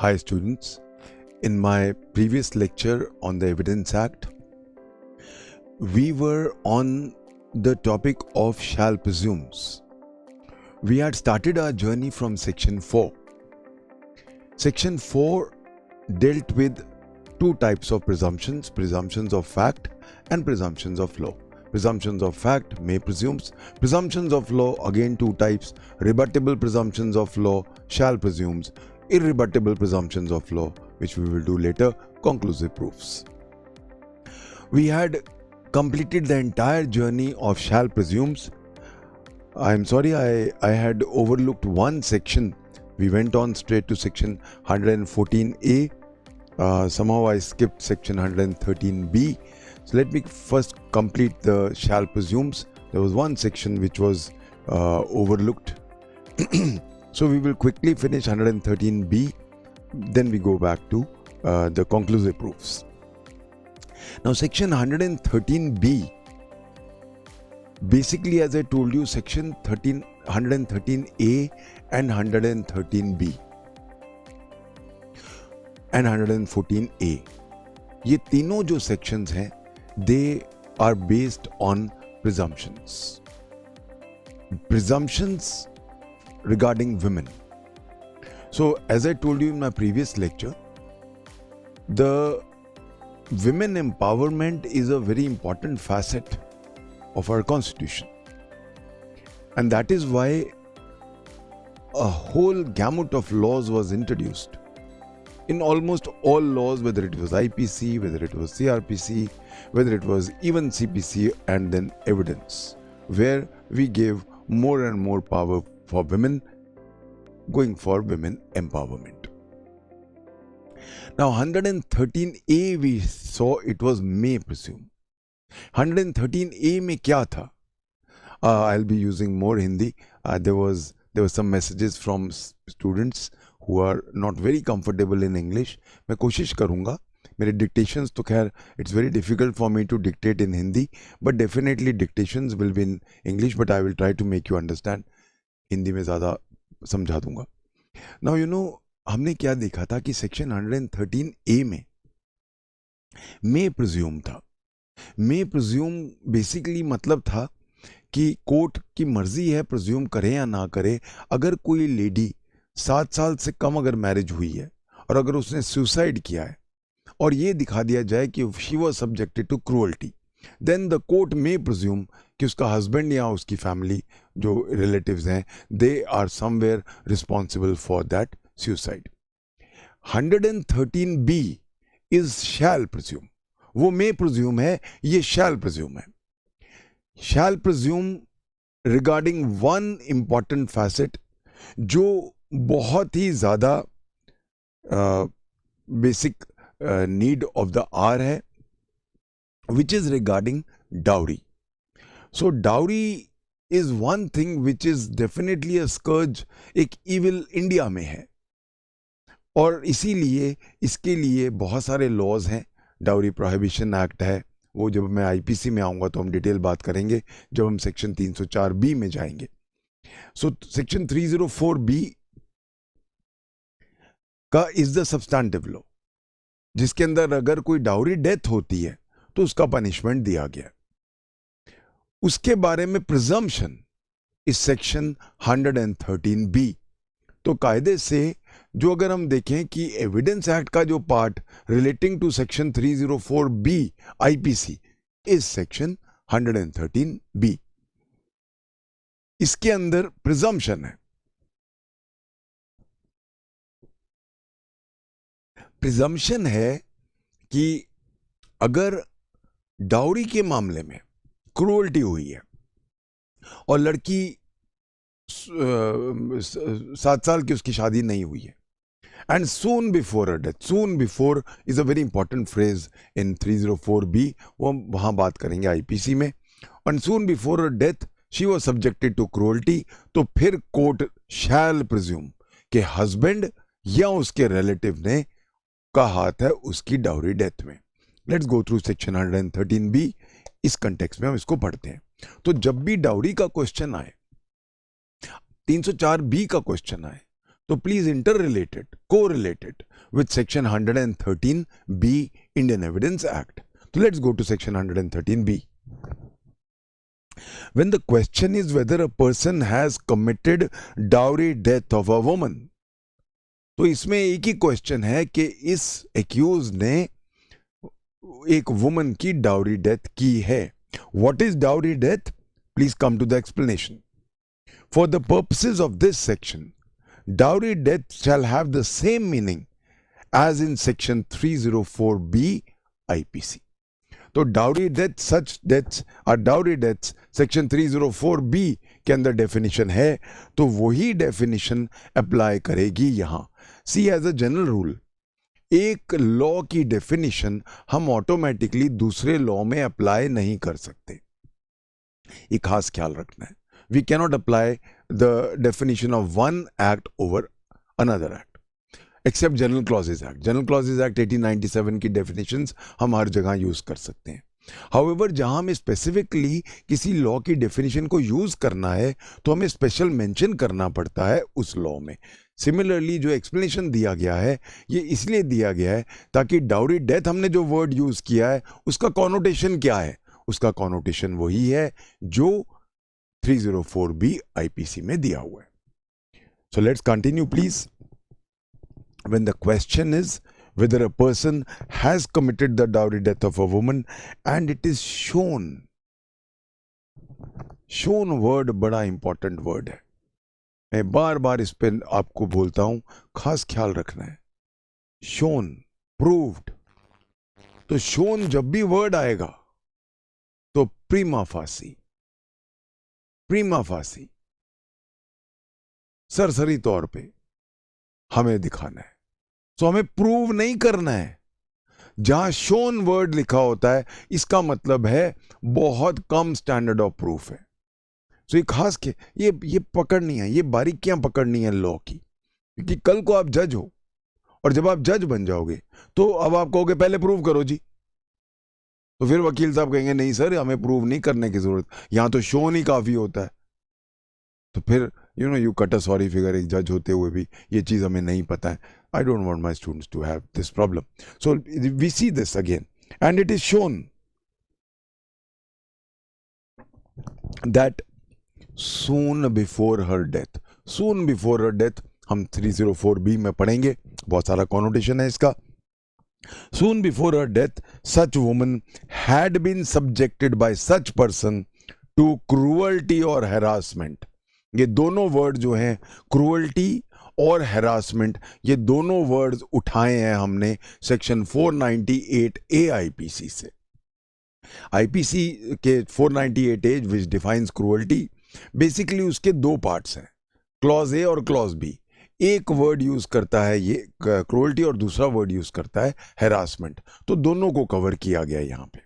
Hi students, in my previous lecture on the Evidence Act, we were on the topic of shall presumes. We had started our journey from section 4. Section 4 dealt with two types of presumptions, presumptions of fact and presumptions of law. Presumptions of fact, may presumes. Presumptions of law, again two types, rebuttable presumptions of law, shall presumes. Irrebuttable presumptions of law, which we will do later, conclusive proofs. We had completed the entire journey of shall presumes. I'm sorry, I had overlooked one section. We went on straight to section 114A. Somehow I skipped section 113B. So let me first complete the shall presumes. There was one section which was overlooked. So we will quickly finish 113B, then we go back to the conclusive proofs. Now section 113B, basically as I told you, section 113A and 113B and 114A, ये तीनों जो sections हैं, they are based on presumptions. Presumptions regarding women. So as I told you in my previous lecture, the women empowerment is a very important facet of our constitution, and that is why a whole gamut of laws was introduced in almost all laws, whether it was IPC, whether it was CRPC, whether it was even CPC, and then evidence, where we gave more and more power for women, going for women empowerment. Now 113A we saw it was may presume. 113A में क्या था? I'll be using more Hindi. There were some messages from students who are not very comfortable in English. मैं कोशिश करूँगा. मेरे dictations तो खैर, it's very difficult for me to dictate in Hindi, but definitely dictations will be in English, but I will try to make you understand. Hindi में ज़्यादा समझा दूंगा. Now you know, हमने क्या देखा था कि सेक्शन 113A में मे प्रिज्यूम था. मे प्रिज्यूम बेसिकली मतलब था कि कोर्ट की मर्जी है प्रिज्यूम करे या ना करे. अगर कोई लेडी 7 साल से कम अगर मैरिज हुई है और अगर उसने सुसाइड किया है और ये दिखा दिया जाए कि she was subjected to cruelty, then the court may presume कि उसका हस्बैंड या उसकी फैमिली जो रिलेटिव्स हैं, they are somewhere responsible for that suicide. 113B is shall presume. वो मे प्रिज्यूम है, ये शैल प्रिज्यूम है. Shall presume regarding one important facet जो बहुत ही ज्यादा basic need of the hour है, which is regarding dowry. So dowry is one thing which is definitely a scourge, एक evil इंडिया में है, और इसीलिए इसके लिए बहुत सारे लॉज हैं. डाउरी प्रोहिबिशन एक्ट है, वो जब मैं आईपीसी में आऊँगा तो हम डिटेल बात करेंगे जब हम सेक्शन 304B में जाएंगे. सो सेक्शन 304B का इज द सब्सटैंटिव लॉ, जिसके अंदर अगर कोई डाउरी डेथ होती है तो उसका पनिशमेंट दिया गया. उसके बारे में प्रिजम्पशन इस सेक्शन 113B. तो कायदे से जो अगर हम देखें कि एविडेंस एक्ट का जो part relating to section 304B IPC इस सेक्शन 113B, इसके अंदर प्रिजम्पशन है. प्रिजम्पशन है कि अगर डाउरी के मामले में क्रूअल्टी हुई है और लड़की 7 साल की उसकी शादी नहीं हुई है, and soon before a death, soon before is a very important phrase in 304B, वो हम वहां बात करेंगे आईपीसी में. And soon before a death she was subjected to cruelty, तो फिर कोर्ट शैल प्रिज्यूम कि हस्बैंड या उसके रिलेटिव ने का हाथ है उसकी डाउरी डेथ में. Let's go through section 113B. इस कंटेक्स्ट में हम इसको पढ़ते हैं. तो जब भी डाउरी का क्वेश्चन आए, 304B का क्वेश्चन आए, तो please inter correlated with section 113B Indian Evidence Act. So let's go to section 113B. When the question is whether a person has committed dowry death of a woman, तो इसमें एक ही question है कि इस accused ने एक woman की dowry death की है. What is dowry death? Please come to the explanation. For the purposes of this section, dowry death shall have the same meaning as in section 304B IPC. तो dowry death सच deaths और dowry deaths section 304B के अंदर definition है, तो वही definition apply करेगी यहां. See as a general rule, एक लॉ की डेफिनेशन हम ऑटोमेटिकली दूसरे लॉ में अप्लाई नहीं कर सकते. ये खास ख्याल रखना है. We cannot apply the definition of one act over another act except general clauses act. General clauses act 1897 की डेफिनेशंस हम हर जगह यूज कर सकते हैं. हाउएवर जहां हमें स्पेसिफिकली किसी लॉ की डेफिनेशन को यूज करना है तो हमें स्पेशल मेंशन करना पड़ता है उस लॉ में. सिमिलरली जो एक्सप्लेनेशन दिया गया है ये इसलिए दिया गया है ताकि डाउरी डेथ हमने जो वर्ड यूज किया है उसका कॉनोटेशन क्या है. उसका कॉनोटेशन वही है जो 304B IPC में दिया हुआ है. So let's continue please. When the question is whether a person has committed the dowry death of a woman and it is shown word बड़ा important word है. मैं बार बार इस पे आपको बोलता हूं, खास ख्याल रखना है. shown, proved. तो shown जब भी वर्ड आएगा तो prima facie सरसरी तौर पे हमें दिखाना है. तो हमें प्रूव नहीं करना है. जहां शोन वर्ड लिखा होता है इसका मतलब है बहुत कम स्टैंडर्ड ऑफ प्रूफ है. तो ये खास के ये पकड़नी है, ये बारीकियां पकड़नी है लॉ की, क्योंकि कल को आप जज हो और जब आप जज बन जाओगे तो अब आप कहोगे पहले प्रूव करो जी. तो फिर वकील साहब कहेंगे नहीं सर हमें प्रूव नहीं करने की जरूरत, यहां तो शोन ही काफी होता है. तो फिर you cut a sorry figure. एक जज होते हुए भी ये चीज हमें नहीं पता है. I don't want my students to have this problem. So we see this again, and it is shown that soon before her death हम 304B में पढ़ेंगे, बहुत सारा connotation है इसका. Soon before her death, such woman had been subjected by such person to cruelty or harassment. ये दोनों word जो हैं cruelty और हैरासमेंट, ये दोनों वर्ड्स उठाए हैं हमने सेक्शन 498A IPC से. IPC के 498A which defines cruelty, basically उसके दो पार्ट्स हैं, क्लॉज ए और क्लॉज बी. एक वर्ड यूज करता है ये क्रूअल्टी और दूसरा वर्ड यूज करता है हैरासमेंट. तो दोनों को कवर किया गया यहां पे.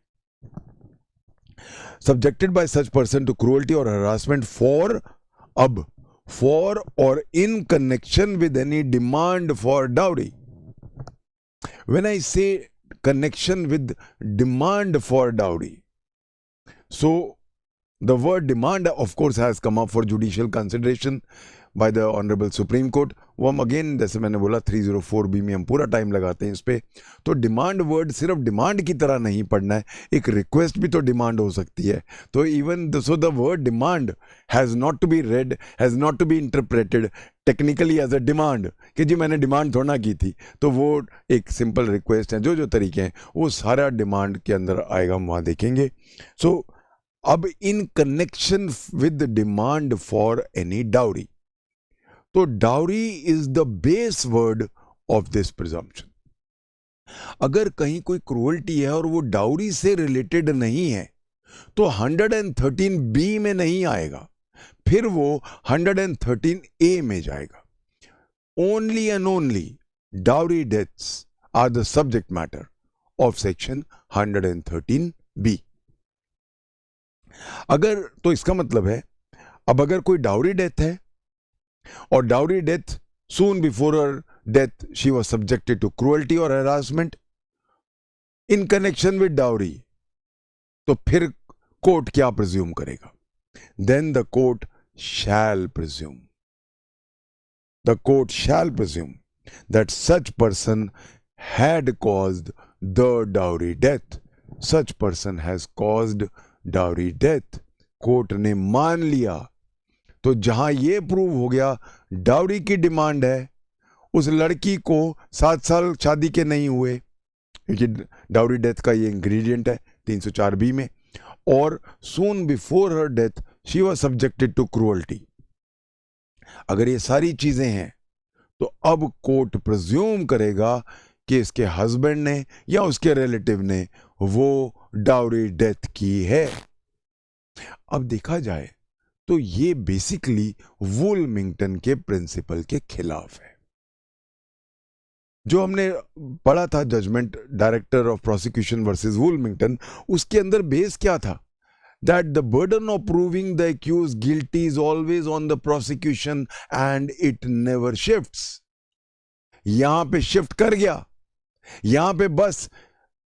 Subjected by such person to cruelty और harassment for or in connection with any demand for dowry. When I say connection with demand for dowry, so the word demand of course has come up for judicial consideration by the Honorable Supreme Court. वो हम again जैसे मैंने बोला 304B में हम पूरा time लगाते हैं इस पे. तो डिमांड वर्ड सिर्फ डिमांड की तरह नहीं पढ़ना है, एक रिक्वेस्ट भी तो डिमांड हो सकती है. तो even so the word demand has not to be read, has not to be interpreted technically as a demand कि जी मैंने डिमांड थोड़ा की थी. तो वो एक सिंपल रिक्वेस्ट है. जो तरीके हैं वो सारा डिमांड के अंदर आएगा, हम वहाँ देखेंगे. सो अब in connection with demand for any dowry, तो dowry is the base word of this presumption. अगर कहीं कोई क्रूअल्टी है और वो डाउरी से रिलेटेड नहीं है तो 113B में नहीं आएगा, फिर वो 113A में जाएगा. Only and only dowry deaths are the subject matter of section 113B. अगर तो इसका मतलब है अब अगर कोई डाउरी डेथ है और dowry death soon before her death she was subjected to cruelty or harassment in connection with dowry, तो फिर कोर्ट क्या प्रिज्यूम करेगा? Then the court shall presume. the court shall presume that such person had caused the dowry death. Such person has caused dowry death. Court ने मान लिया, तो जहां ये प्रूव हो गया डाउरी की डिमांड है, उस लड़की को 7 साल शादी के नहीं हुए, क्योंकि डाउरी डेथ का ये इंग्रेडिएंट है 304B में, और soon before her death she was subjected to cruelty. अगर ये सारी चीजें हैं तो अब कोर्ट प्रिज्यूम करेगा कि इसके हस्बैंड ने या उसके रिलेटिव ने वो डाउरी डेथ की है। अब देखा जाए तो ये बेसिकली वुलमिंगटन के प्रिंसिपल के खिलाफ है। जो हमने पढ़ा था judgement director of prosecution versus Woolmington, उसके अंदर बेस क्या था? That the burden of proving the accused guilty is always on the prosecution and it never shifts. यहां पे शिफ्ट कर गया, यहां पे बस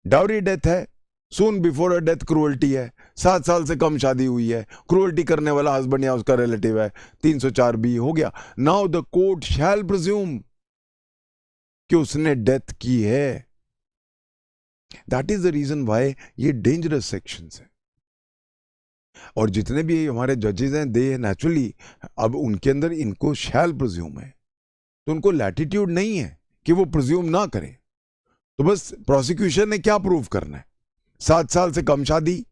डाउरी डेथ है, सून बिफोर डेथ क्रूअल्टी है, 7 साल से कम शादी हुई है, क्रूअल्टी करने वाला हस्बैंड या उसका रिलेटिव है, 304B हो गया। Now the court shall presume कि उसने डेथ की है। That is the reason why ये डेंजरस सेक्शंस है। और जितने भी हमारे जजेस हैं, दे नेचुरली, अब उनके अंदर इनको शैल प्रिज्यूम है, तो उनको लैटिट्यूड नहीं है कि वो प्रिज्यूम ना करें। तो बस प्रोसिक्यूशन ने क्या प्रूव करना है? 7 साल से कम शादी,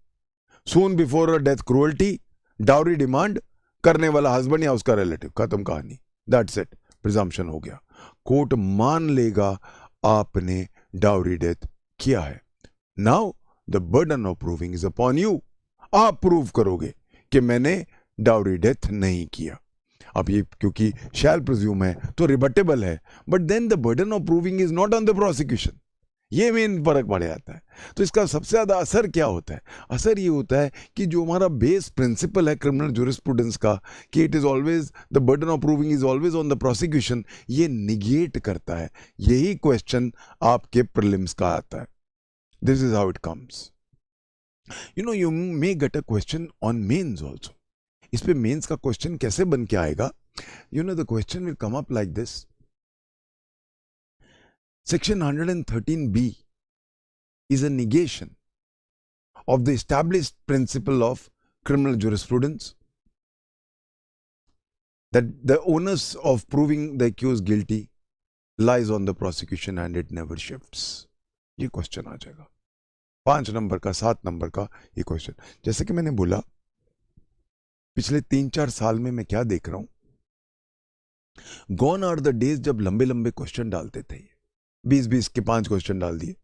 सून before death cruelty, dowry demand करने वाला हस्बैंड या उसका रिलेटिव, खत्म कहानी, दैट्स इट, प्रिजम्पशन हो गया। कोर्ट मान लेगा आपने डाउरी डेथ किया है। Now the burden of proving is upon you. आप प्रूव करोगे कि मैंने डाउरी डेथ नहीं किया। अब ये क्योंकि शैल प्रिज्यूम है तो रिबटेबल है, but then the burden of proving is not on the prosecution. ये मेन फर्क पड़ जाता है। तो इसका सबसे ज्यादा असर क्या होता है? असर ये होता है कि जो हमारा बेस प्रिंसिपल है क्रिमिनल ज्यूरिस्प्रूडेंस का कि it is always the burden of proving is always on the prosecution, ये निगेट करता है। यही क्वेश्चन आपके प्रीलिम्स का आता है। This is how it comes. You know, you may get a question on mains also. इस पे मेंस का क्वेश्चन कैसे बन के आएगा? You know, the question will come up like this. Section 113B is a negation of the established principle of criminal jurisprudence that the onus of proving the accused guilty lies on the prosecution and it never shifts. ये question आ जाएगा 5 number का, 7 number का ये question. जैसे कि मैंने बोला, पिछले 3-4 साल में मैं क्या देख रहा हूं, गॉन आर द डेज जब लंबे लंबे क्वेश्चन डालते थे, 20-20 के 5 क्वेश्चन डाल दिए।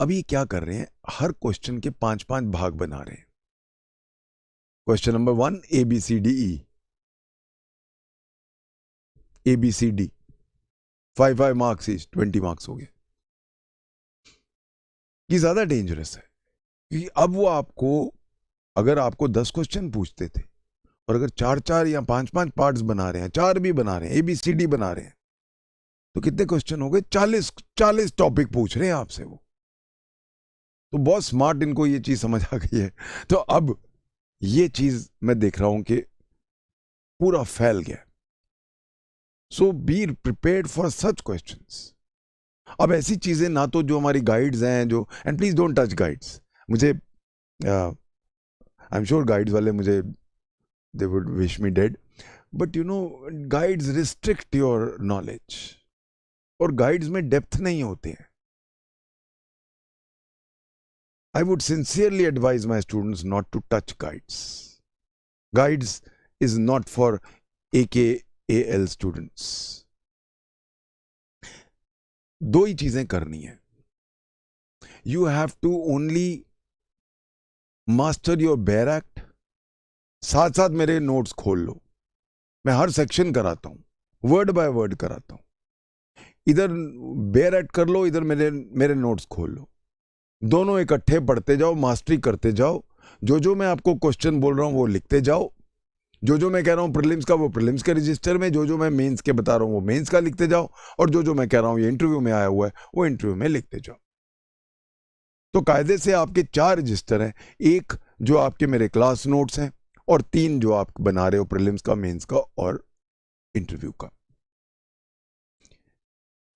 अभी क्या कर रहे हैं, हर क्वेश्चन के 5-5 भाग बना रहे हैं। Question number 1 ABCDE, ABCD 5 marks each, 20 marks हो गए। ये ज्यादा डेंजरस है कि अब वो आपको, अगर आपको 10 क्वेश्चन पूछते थे और अगर 4-4 या 5-5 पार्ट्स बना रहे हैं, 4 भी बना रहे हैं, ABCD बना रहे हैं, तो कितने क्वेश्चन हो गए? 40 टॉपिक पूछ रहे हैं आपसे वो। तो बहुत स्मार्ट इनको ये चीज समझ आ गई है। तो अब ये चीज मैं देख रहा हूं कि पूरा फैल गया। So be prepared for such questions. अब ऐसी चीजें ना तो जो हमारी गाइड्स हैं, जो, and please don't touch guides, मुझे आई एम श्योर गाइड्स वाले मुझे they would wish me dead, but you know guides restrict your knowledge, और गाइड्स में डेप्थ नहीं होते हैं। I would sincerely advise my students not to touch guides. Guides is not for AKAL students. 2 ही चीजें करनी है। You have to only master your bare act, साथ साथ मेरे नोट्स खोल लो, मैं हर सेक्शन कराता हूं, वर्ड बाय वर्ड कराता हूं। इधर बेयर एक्ट कर लो, इधर मेरे नोट्स खोल लो, दोनों इकट्ठे पढ़ते जाओ, मास्टरी करते जाओ। जो मैं आपको क्वेश्चन बोल रहा हूं वो लिखते जाओ, जो मैं कह रहा हूं प्रीलिम्स का वो प्रीलिम्स के रजिस्टर में, जो मैं मेंस के बता रहा हूं वो मेंस का लिखते जाओ, और जो मैं कह रहा हूं ये इंटरव्यू में आया हुआ है वो इंटरव्यू में लिखते जाओ। तो कायदे से आपके 4 रजिस्टर हैं, एक जो आपके मेरे क्लास नोट्स हैं, और 3 जो आप बना रहे हो प्रीलिम्स का, मेंस का और इंटरव्यू का।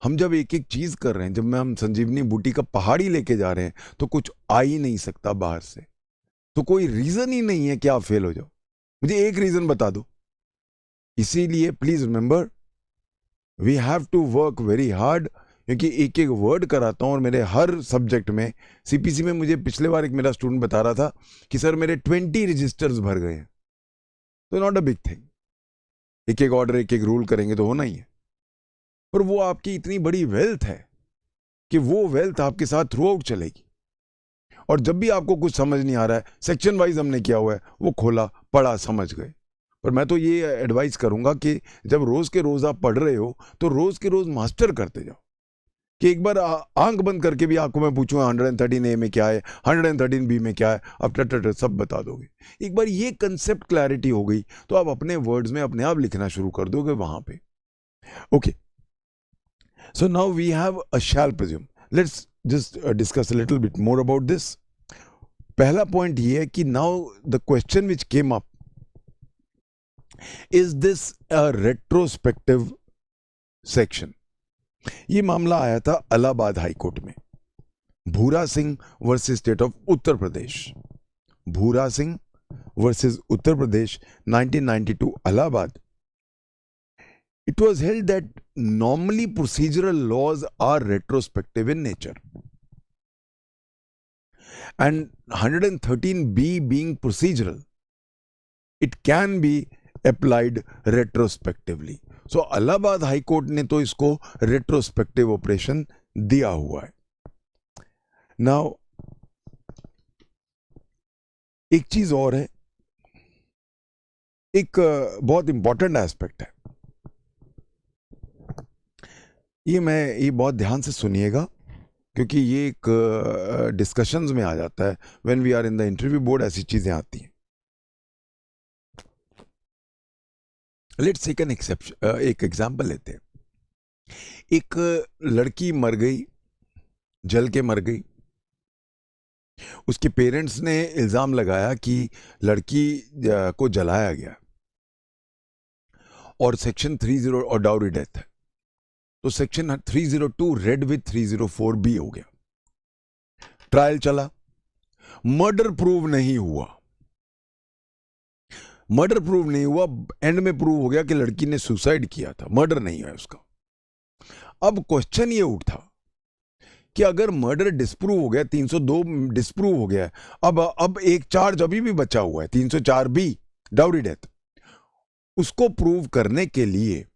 हम जब एक एक चीज कर रहे हैं, जब हम संजीवनी बूटी का पहाड़ी लेके जा रहे हैं, तो कुछ आ ही नहीं सकता बाहर से। तो कोई रीजन ही नहीं है कि आप फेल हो जाओ। मुझे एक रीजन बता दो। इसीलिए please remember, we have to work very hard, क्योंकि एक एक वर्ड कराता हूं। और मेरे हर सब्जेक्ट में, सीपीसी में, मुझे पिछले बार एक मेरा स्टूडेंट बता रहा था कि सर मेरे 20 रजिस्टर्स भर गए हैं। तो नॉट अ बिग थिंग, एक एक ऑर्डर, एक एक रूल करेंगे तो होना ही है। पर वो आपकी इतनी बड़ी वेल्थ है कि वो वेल्थ आपके साथ थ्रू आउट चलेगी। और जब भी आपको कुछ समझ नहीं आ रहा है, सेक्शन वाइज हमने किया हुआ है, वो खोला, पढ़ा, समझ गए। पर मैं तो ये एडवाइस करूंगा कि जब रोज के रोज आप पढ़ रहे हो, तो रोज के रोज मास्टर करते जाओ। कि एक बार आंख बंद करके भी आपको मैं पूछूंगा 113 ए में क्या है, 113 बी में क्या है, आप टट सब बता दोगे। एक बार ये कंसेप्ट क्लैरिटी हो गई, तो आप अपने वर्ड्स में अपने आप लिखना शुरू कर दोगे वहां पे। Okay, so now we have a shall presume. Let's just discuss a little bit more about this. पहला पॉइंट ये है कि now the question which came up, is this a retrospective section. ये मामला आया था इलाहाबाद हाई कोर्ट में, Bhura Singh versus state of Uttar Pradesh. Bhura Singh versus Uttar Pradesh, 1992, Allahabad. It was held that normally procedural laws are retrospective in nature, and 113B being procedural, it can be applied retrospectively. So Allahabad high court ने तो इसको retrospective operation दिया हुआ है। Now एक चीज और है, एक बहुत इंपॉर्टेंट एस्पेक्ट है। ये बहुत ध्यान से सुनिएगा, क्योंकि ये एक डिस्कशंस में आ जाता है। When we are in the interview board ऐसी चीजें आती हैं। लेट्स टेक एन एक्सेप्शन, एक एग्जांपल लेते हैं। एक लड़की मर गई, जल के मर गई। उसके पेरेंट्स ने इल्जाम लगाया कि लड़की को जलाया गया, और सेक्शन 30 और डाउरी डेथ है, तो सेक्शन 302 रेड विथ 304 बी हो गया। ट्रायल चला, मर्डर प्रूव नहीं हुआ। मर्डर प्रूव नहीं हुआ, एंड में प्रूव हो गया कि लड़की ने सुसाइड किया था, मर्डर नहीं है उसका। अब क्वेश्चन ये उठा कि अगर मर्डर डिस्प्रूव हो गया, 302 डिस्प्रूव हो गया, अब एक चार्ज अभी भी बचा हुआ है, 304 बी, डाउरी डेथ। उसको प्रूव करने के लिए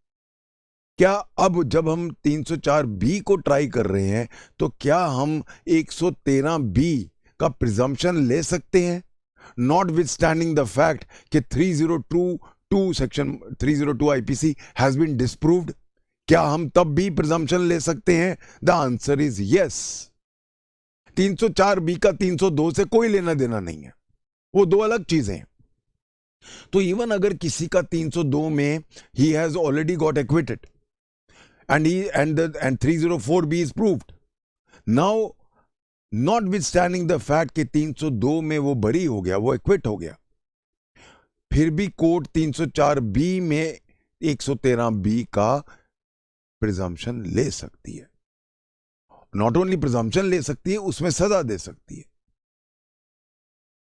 क्या, अब जब हम 304 बी को ट्राई कर रहे हैं, तो क्या हम 113 बी का प्रिजम्पशन ले सकते हैं, notwithstanding the fact कि 3022 section 302 IPC has been disproved? क्या हम तब भी प्रिजम्पशन ले सकते हैं? The answer is yes. 304 B का 302 से कोई लेना देना नहीं है, वो दो अलग चीजें हैं। तो इवन अगर किसी का 302 में he has already got acquitted and 304B is proved. Now, notwithstanding the fact कि 302 में वो बरी हो गया, वो एक्विट हो गया, फिर भी कोर्ट 304B में 113B का प्रिजम्पशन ले सकती है। नॉट ओनली प्रिजम्पशन ले सकती है, उसमें सजा दे सकती है,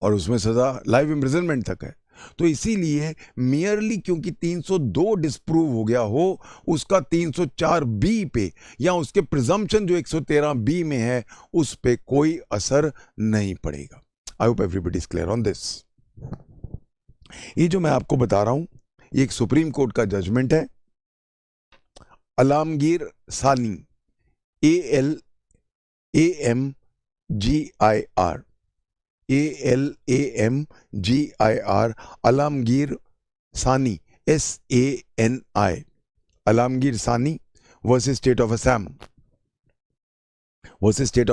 और उसमें सजा लाइफ इम्प्रिजनमेंट तक है। तो इसीलिए मियरली क्योंकि 302 डिस्प्रूव हो गया हो, उसका 304 बी पे या उसके प्रिजम्पशन जो 113 बी में है उस पे कोई असर नहीं पड़ेगा। I hope everybody is clear on this. ये जो मैं आपको बता रहा हूं, ये एक सुप्रीम कोर्ट का जजमेंट है। आलमगीर सानी, ALAMGIR, ALAMGIR, आलमगीर सानी, SANI, आलमगीर सानी versus state of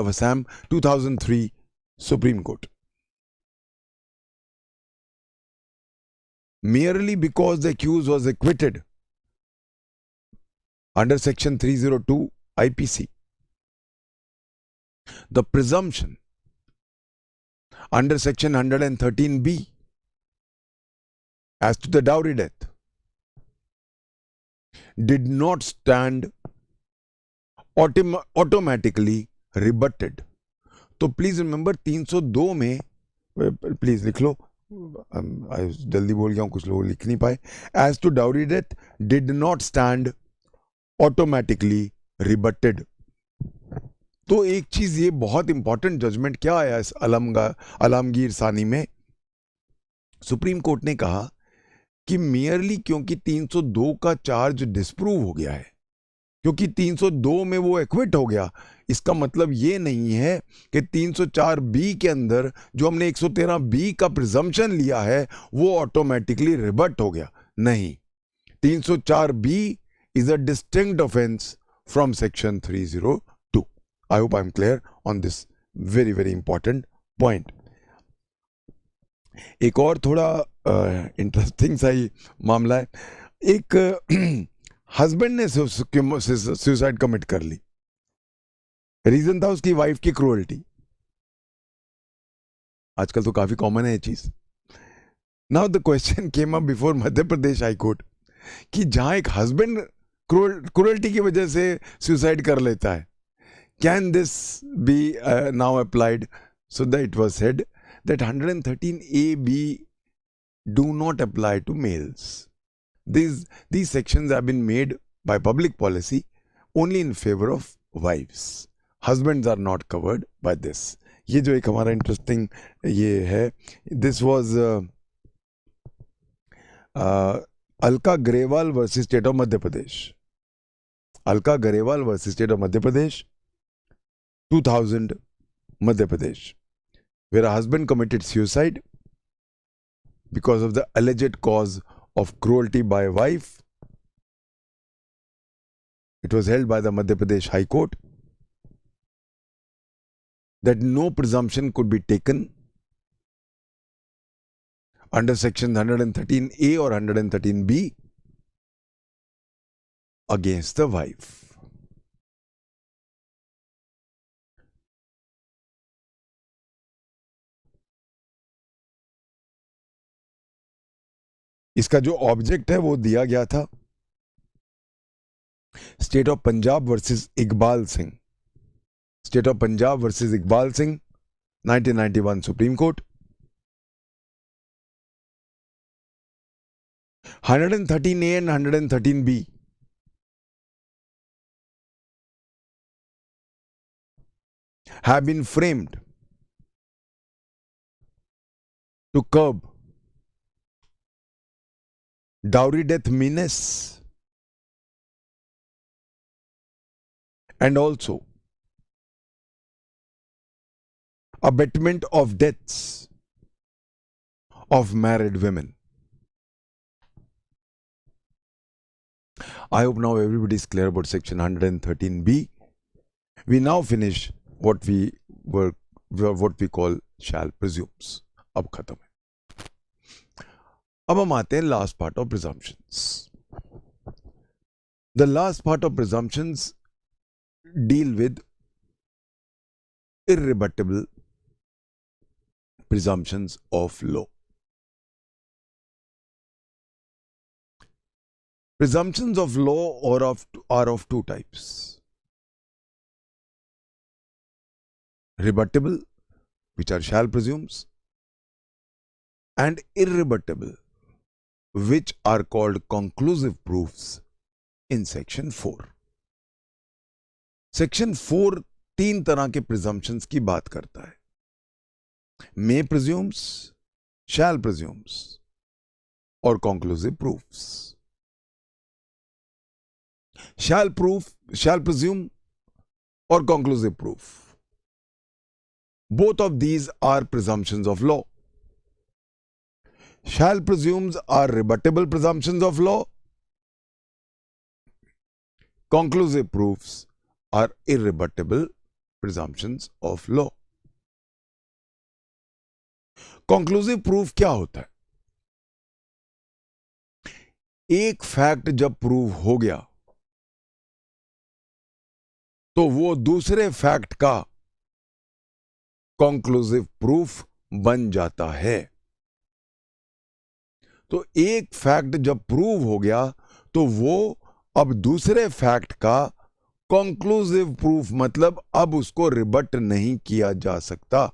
Assam, 2003 supreme court. Merely because the accused was acquitted under section 302 IPC, the presumption under section 113B as to the dowry death did not stand automatically rebutted. तो please remember 302 में, please लिख लो, जल्दी बोल गया हूं, कुछ लोग लिख नहीं पाए. As to dowry death did not stand automatically rebutted. तो एक चीज, ये बहुत इंपॉर्टेंट जजमेंट क्या आया इस आलमगीर सानी में. सुप्रीम कोर्ट ने कहा कि मियरली क्योंकि 302 का चार्ज डिस्प्रूव हो गया है, क्योंकि 302 में वो एक्विट हो गया, इसका मतलब ये नहीं है कि 304 बी के अंदर जो हमने 113 बी का प्रिजम्पशन लिया है वो ऑटोमेटिकली रिबट हो गया. नहीं, 304 B is a distinct offence from section 302. I hope I am clear on this very very important point. एक और थोड़ा इंटरेस्टिंग सा ही मामला है. एक हस्बैंड ने सुसाइड कमिट कर ली. रीजन था उसकी वाइफ की क्रूअल्टी. आजकल तो काफी कॉमन है ये चीज. Now the question came up before Madhya Pradesh high court कि जहां एक हस्बैंड क्रूअल्टी की वजह से सुसाइड कर लेता है, can this be now applied? So that it was said that 113A(b) do not apply to males. These sections have been made by public policy only in favor of wives. Husbands are not covered by this. ये जो एक हमारा interesting ये है, this was Alka Grewal versus state of Madhya Pradesh. Alka Grewal versus state of Madhya Pradesh, 2000 Madhya Pradesh, where a husband committed suicide because of the alleged cause of cruelty by a wife. It was held by the Madhya Pradesh High Court that no presumption could be taken under section 113A or 113B against the wife. इसका जो object है वो दिया गया था state of Punjab versus Iqbal Singh. State of Punjab versus Iqbal Singh, 1991 supreme court. 113A and 113B have been framed to curb dowry death menace and also abatement of deaths of married women. I hope now everybody is clear about section 113B. We now finish what we call shall presumes. अब खत्म है. अब हम आते हैं last part of presumptions. The last part of presumptions deal with irrebuttable presumptions of law. Presumptions of law are of two types. Rebuttable, which are shall presumes, and irrebuttable, which are called conclusive proofs in section 4. Section 4 तीन तरह के presumptions की बात करता है. मे presumes, शैल presumes और conclusive proofs. Shall presume or conclusive proof. Both of these are presumptions of law. Shall presumes are rebuttable presumptions of law. Conclusive proofs are irrebuttable presumptions of law. Conclusive proof क्या होता है? एक fact जब prove हो गया तो वो दूसरे फैक्ट का कंक्लूसिव प्रूफ बन जाता है. तो एक फैक्ट जब प्रूव हो गया तो वो अब दूसरे फैक्ट का कंक्लूसिव प्रूफ मतलब अब उसको रिबट नहीं किया जा सकता।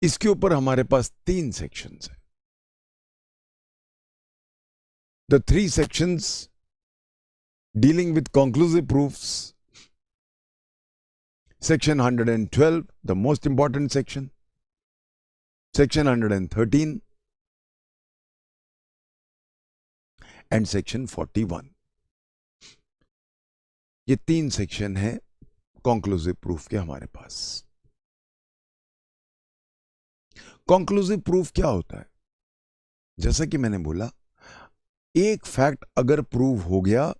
इसके ऊपर हमारे पास 3 सेक्शंस हैं। The 3 sections dealing with conclusive proofs. Section 112, the most important section. Section 113 and Section 41. ये 3 सेक्शन है conclusive proof के हमारे पास। conclusive proof क्या होता है? जैसा कि मैंने बोला, एक फैक्ट अगर प्रूव हो गया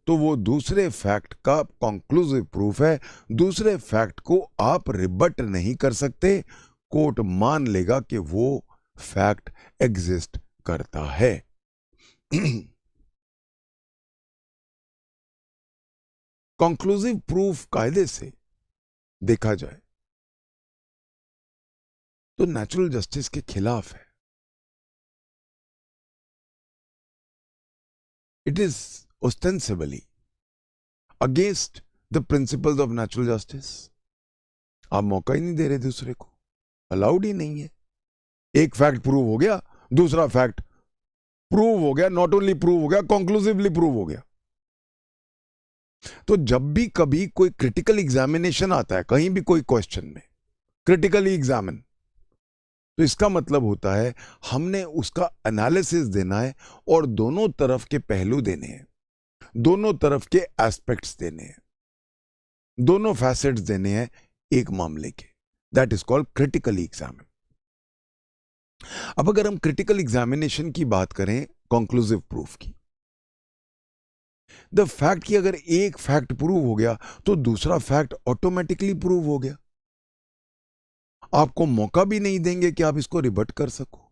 तो वो दूसरे फैक्ट का कंक्लूसिव प्रूफ है। दूसरे फैक्ट को आप रिबट नहीं कर सकते। कोर्ट मान लेगा कि वो फैक्ट एग्जिस्ट करता है। कंक्लूसिव प्रूफ कायदे से देखा जाए तो नेचुरल जस्टिस के खिलाफ है। It is ostensibly against the principles of natural justice. आप मौका ही नहीं दे रहे दूसरे को, अलाउड ही नहीं है। एक फैक्ट प्रूव हो गया, दूसरा फैक्ट प्रूव हो गया, नॉट ओनली प्रूव हो गया, कंक्लूसिवली प्रूव हो गया। तो जब भी कभी कोई क्रिटिकल एग्जामिनेशन आता है, कहीं भी कोई क्वेश्चन में क्रिटिकली एग्जामिन, तो इसका मतलब होता है हमने उसका एनालिसिस देना है और दोनों तरफ के पहलू देने हैं, दोनों तरफ के एस्पेक्ट्स देने हैं, दोनों फैसेट्स देने हैं एक मामले के। That is called critically examine. अब अगर हम क्रिटिकल एग्जामिनेशन की बात करें कंक्लूसिव प्रूफ की, द फैक्ट कि अगर एक फैक्ट प्रूव हो गया तो दूसरा फैक्ट ऑटोमेटिकली प्रूव हो गया। आपको मौका भी नहीं देंगे कि आप इसको रिबट कर सको।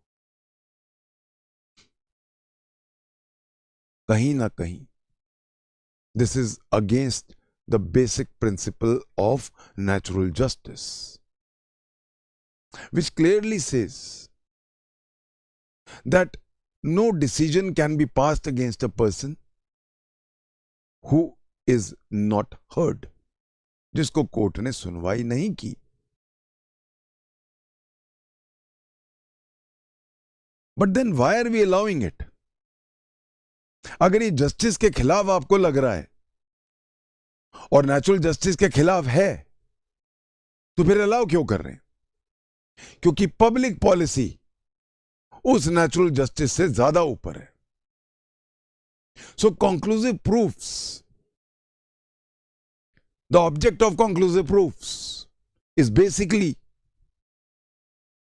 कहीं ना कहीं this is against the basic principle of natural justice, which clearly says that no decision can be passed against a person who is not heard, जिसको कोर्ट ने सुनवाई नहीं की। But then why are we allowing it? अगर ये justice के खिलाफ आपको लग रहा है और नेचुरल जस्टिस के खिलाफ है, तो फिर अलाउ क्यों कर रहे हैं? क्योंकि पब्लिक पॉलिसी उस नेचुरल जस्टिस से ज्यादा ऊपर है। So conclusive proofs, the object of conclusive proofs is basically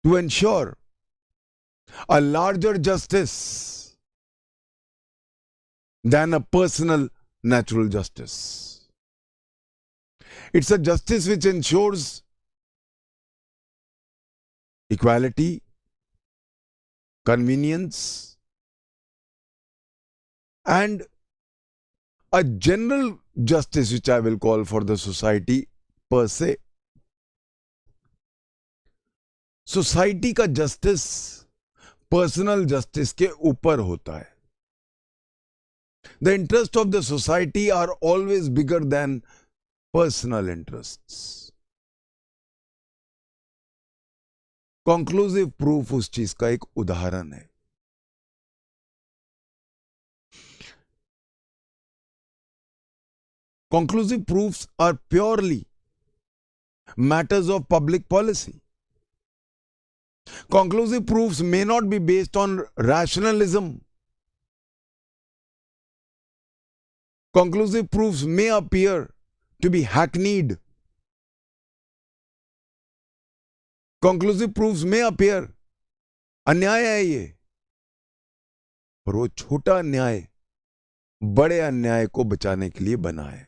to ensure a larger justice than a personal natural justice. It's a justice which ensures equality, convenience, and a general justice which I will call for the society per se. Society का justice personal justice के ऊपर होता है। The interests of the society are always bigger than personal interests. Conclusive proof उस चीज का एक उदाहरण है। Conclusive proofs are purely matters of public policy. Conclusive proofs may not be based on rationalism. Conclusive proofs may appear to be hackneyed. Conclusive proofs may appear अन्याय है ये, पर वो छोटा अन्याय बड़े अन्याय को बचाने के लिए बना है।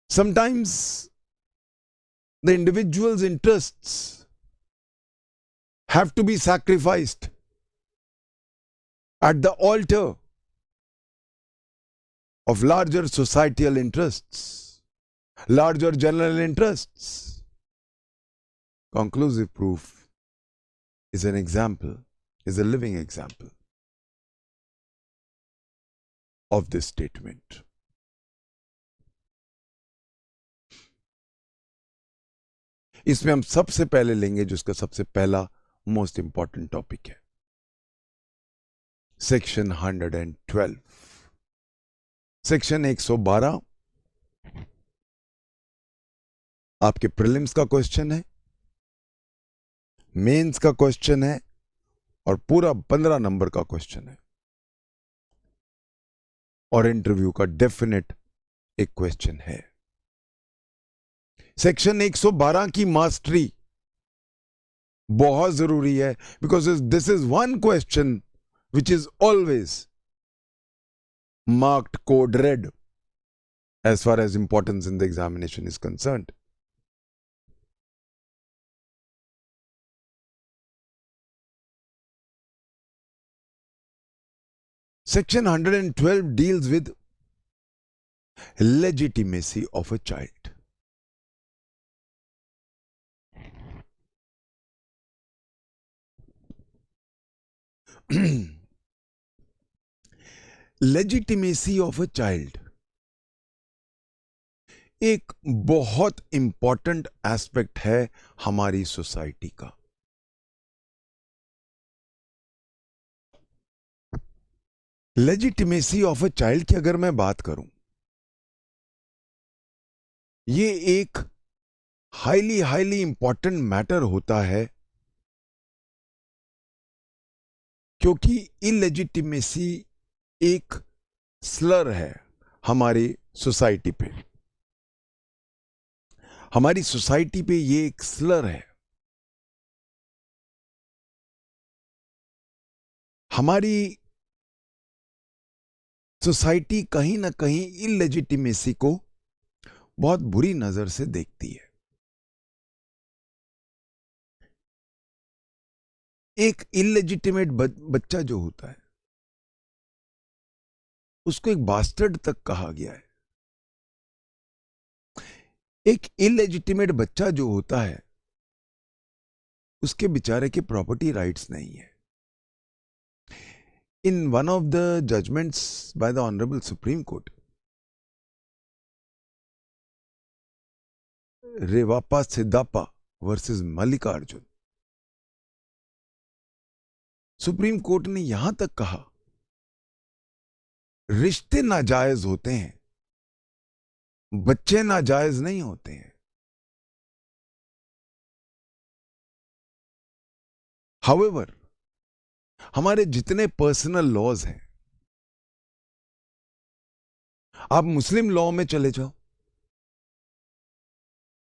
Sometimes the individual's interests have to be sacrificed at the altar of larger societal interests, larger general interests. Conclusive proof is an example, is a living example of this statement. इसमें हम सबसे पहले लेंगे जिसका सबसे पहला मोस्ट इंपॉर्टेंट टॉपिक है, section 112। Section 112 आपके प्रीलिम्स का क्वेश्चन है, मेंस का क्वेश्चन है और पूरा 15 नंबर का क्वेश्चन है, और इंटरव्यू का डेफिनेट एक क्वेश्चन है। सेक्शन 112 की मास्टरी बहुत जरूरी है, because this is one question which is always marked code red as far as importance in the examination is concerned. Section 112 deals with legitimacy of a child. Legitimacy of a child एक बहुत important aspect है हमारी society का। Legitimacy of a child की अगर मैं बात करूं, ये एक हाईली इंपॉर्टेंट मैटर होता है, क्योंकि इलेजिटिमेसी एक स्लर है हमारी सोसाइटी पे। हमारी सोसाइटी पे ये एक स्लर है। हमारी सोसाइटी कहीं ना कहीं इलेजिटिमेसी को बहुत बुरी नजर से देखती है। एक इलेजिटिमेट बच्चा जो होता है उसको एक बास्टर्ड तक कहा गया है। एक इलेजिटिमेट बच्चा जो होता है उसके बेचारे के प्रॉपर्टी राइट्स नहीं है। In one of the judgments by the honourable Supreme Court, Revappa Siddhappa versus Mallikarjun, Supreme Court ने यहां तक कहा रिश्ते नाजायज होते हैं, बच्चे नाजायज नहीं होते हैं। हाउएवर, हमारे जितने पर्सनल लॉज हैं, आप मुस्लिम लॉ में चले जाओ,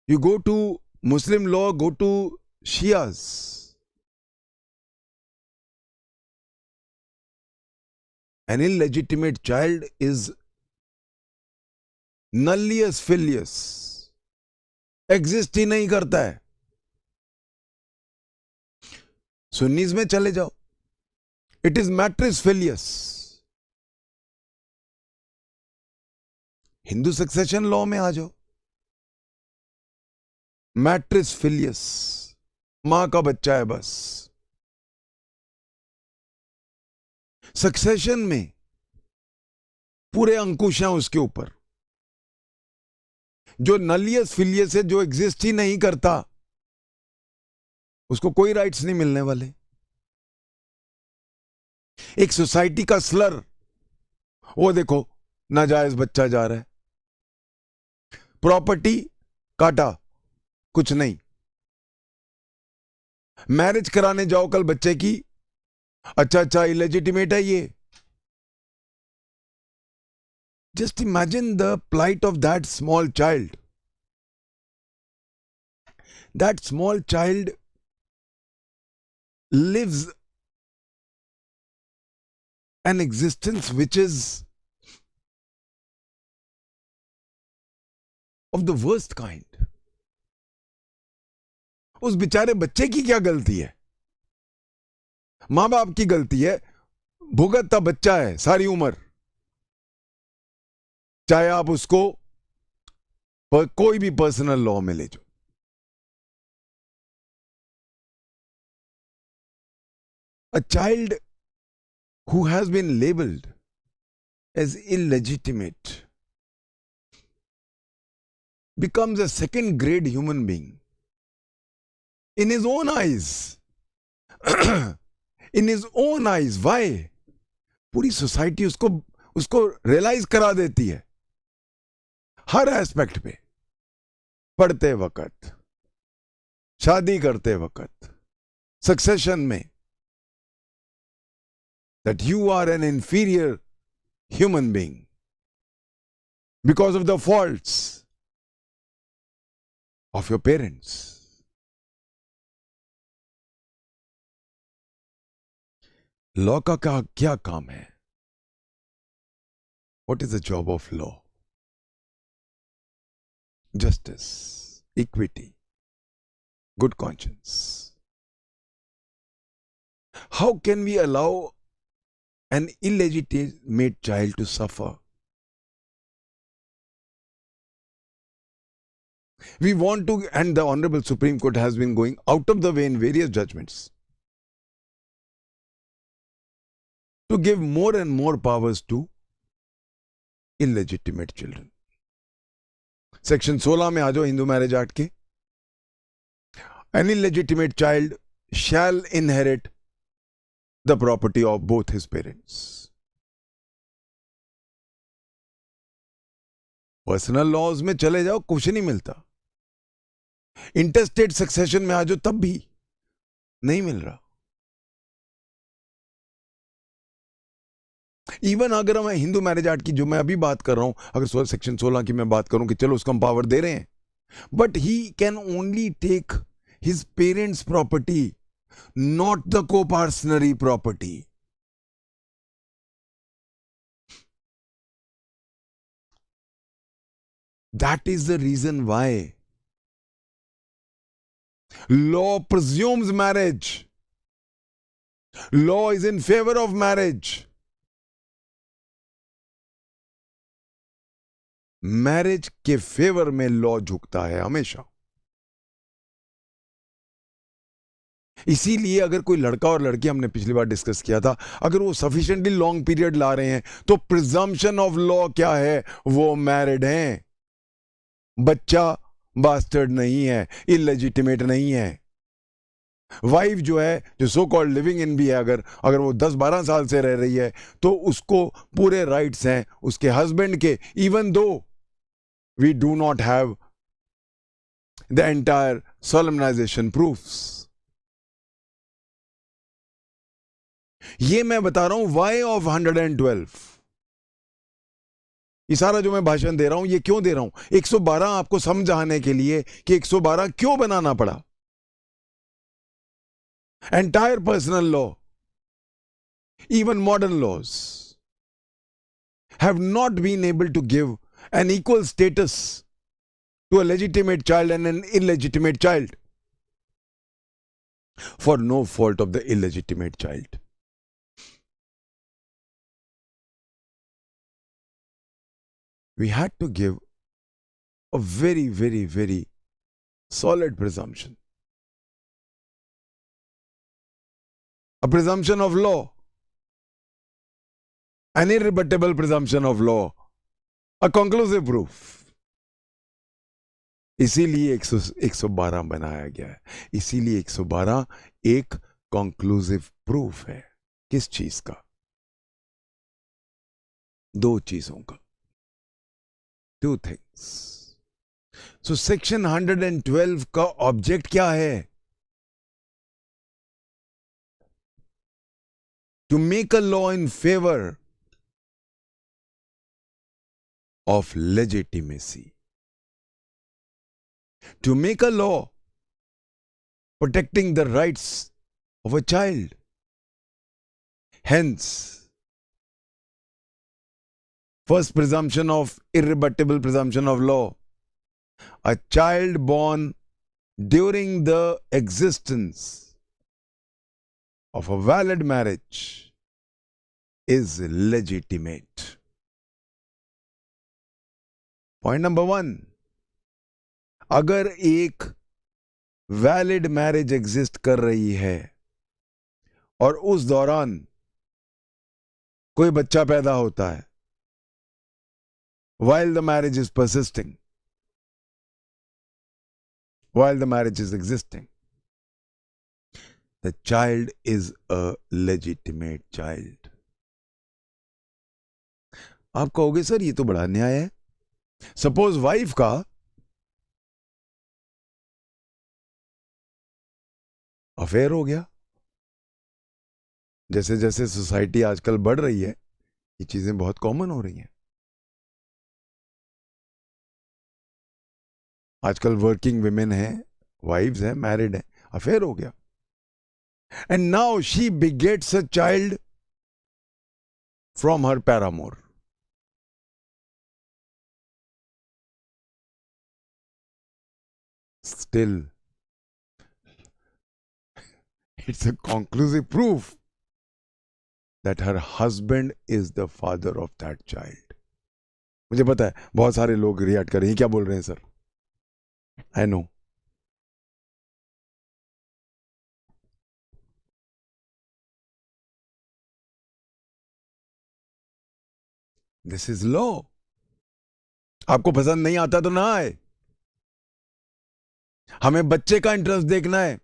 you go to Muslim law, go to Shias, an illegitimate child is nullius filius, exist ही नहीं करता है। सुन्नीज में चले जाओ, it is matris filius. Hindu succession law में आ जाओ, मैट्रिस फिलियस, मां का बच्चा है बस। सक्सेशन में पूरे अंकुश हैं उसके ऊपर। जो नलियस फिलियस है, जो एग्जिस्ट ही नहीं करता, उसको कोई राइट्स नहीं मिलने वाले। एक सोसाइटी का स्लर, वो देखो नाजायज बच्चा जा रहा है, प्रॉपर्टी काटा, कुछ नहीं। मैरिज कराने जाओ कल बच्चे की, अच्छा इलेजिटिमेट है ये। Just imagine the plight of that small child. That small child lives an existence which is of the worst kind. उस बेचारे बच्चे की क्या गलती है? मां बाप की गलती है। भुगतता बच्चा है सारी उम्र, चाहे आप उसको कोई भी पर्सनल लॉ में ले जाओ। A child who has been labeled as illegitimate becomes a second grade human being in his own eyes. In his own eyes. Why? पूरी सोसाइटी उसको रियलाइज करा देती है हर एस्पेक्ट पे, पढ़ते वक्त, शादी करते वक्त, सक्सेशन में, that you are an inferior human being because of the faults of your parents. Law का क्या काम है? What is the job of law? Justice, equity, good conscience. How can we allow an illegitimate child to suffer? We want to, and the Honorable Supreme Court has been going out of the way in various judgments to give more and more powers to illegitimate children. Section 16 में आ जाओ Hindu marriage act के. An illegitimate child shall inherit the property of both his parents. Personal laws में चले जाओ, कुछ नहीं मिलता. इंटरस्टेट सक्सेशन में आ जाओ, तब भी नहीं मिल रहा. इवन अगर मैं हिंदू मैरिज एक्ट की जो मैं अभी बात कर रहा हूं, अगर सेक्शन 16 की मैं बात करूं कि चलो उसको हम पावर दे रहे हैं, but he can only take his parents property, not the coparcenary property. That is the reason why law presumes marriage. Law is in favor of marriage. Marriage के फेवर में लॉ झुकता है हमेशा. इसीलिए अगर कोई लड़का और लड़की, हमने पिछली बार डिस्कस किया था, अगर वो सफिशिएंटली लॉन्ग पीरियड ला रहे हैं तो प्रिजम्पशन ऑफ लॉ क्या है? वो मैरिड हैं, बच्चा बास्टर्ड नहीं है, इलेजिटिमेट नहीं है. वाइफ जो है, जो सो कॉल्ड लिविंग इन भी है, अगर वो 10-12 साल से रह रही है तो उसको पूरे राइट्स हैं उसके हस्बैंड के, even though we do not have the entire solemnization proofs. ये मैं बता रहा हूं why of 112. ये सारा जो मैं भाषण दे रहा हूं, ये क्यों दे रहा हूं? 112 आपको समझाने के लिए कि 112 क्यों बनाना पड़ा. Entire personal law, even modern laws, have not been able to give an equal status to a legitimate child and an illegitimate child for no fault of the illegitimate child. We had to give a very, very, very solid presumption. A presumption of law, an irrebuttable presumption of law, a conclusive proof. इसीलिए 112 बनाया गया है. इसीलिए 112 एक conclusive proof है. किस चीज का? दो चीजों का. Two things. So section 112 का ऑब्जेक्ट क्या है? To make a law in favor of legitimacy. To make a law protecting the rights of a child. Hence, first presumption of irrebuttable presumption of law. A child born during the existence of a valid marriage is legitimate. Point number 1. अगर एक valid marriage exist कर रही है और उस दौरान कोई बच्चा पैदा होता है, while the marriage is persisting, while the marriage is existing, the child is a legitimate child. आप कहोगे सर ये तो बड़ा अन्याय है. सपोज वाइफ का अफेयर हो गया. जैसे जैसे सोसाइटी आजकल बढ़ रही है, ये चीजें बहुत कॉमन हो रही हैं. आजकल वर्किंग विमेन है, वाइफ्स हैं, मैरिड हैं, अफेयर हो गया. And now she begets a child from her paramour. Still, it's a conclusive proof that her husband is the father of that child. मुझे पता है बहुत सारे लोग रिएक्ट कर रहे हैं, क्या बोल रहे हैं sir. I know. This is law. आपको पसंद नहीं आता तो ना आए. हमें बच्चे का इंटरेस्ट देखना है.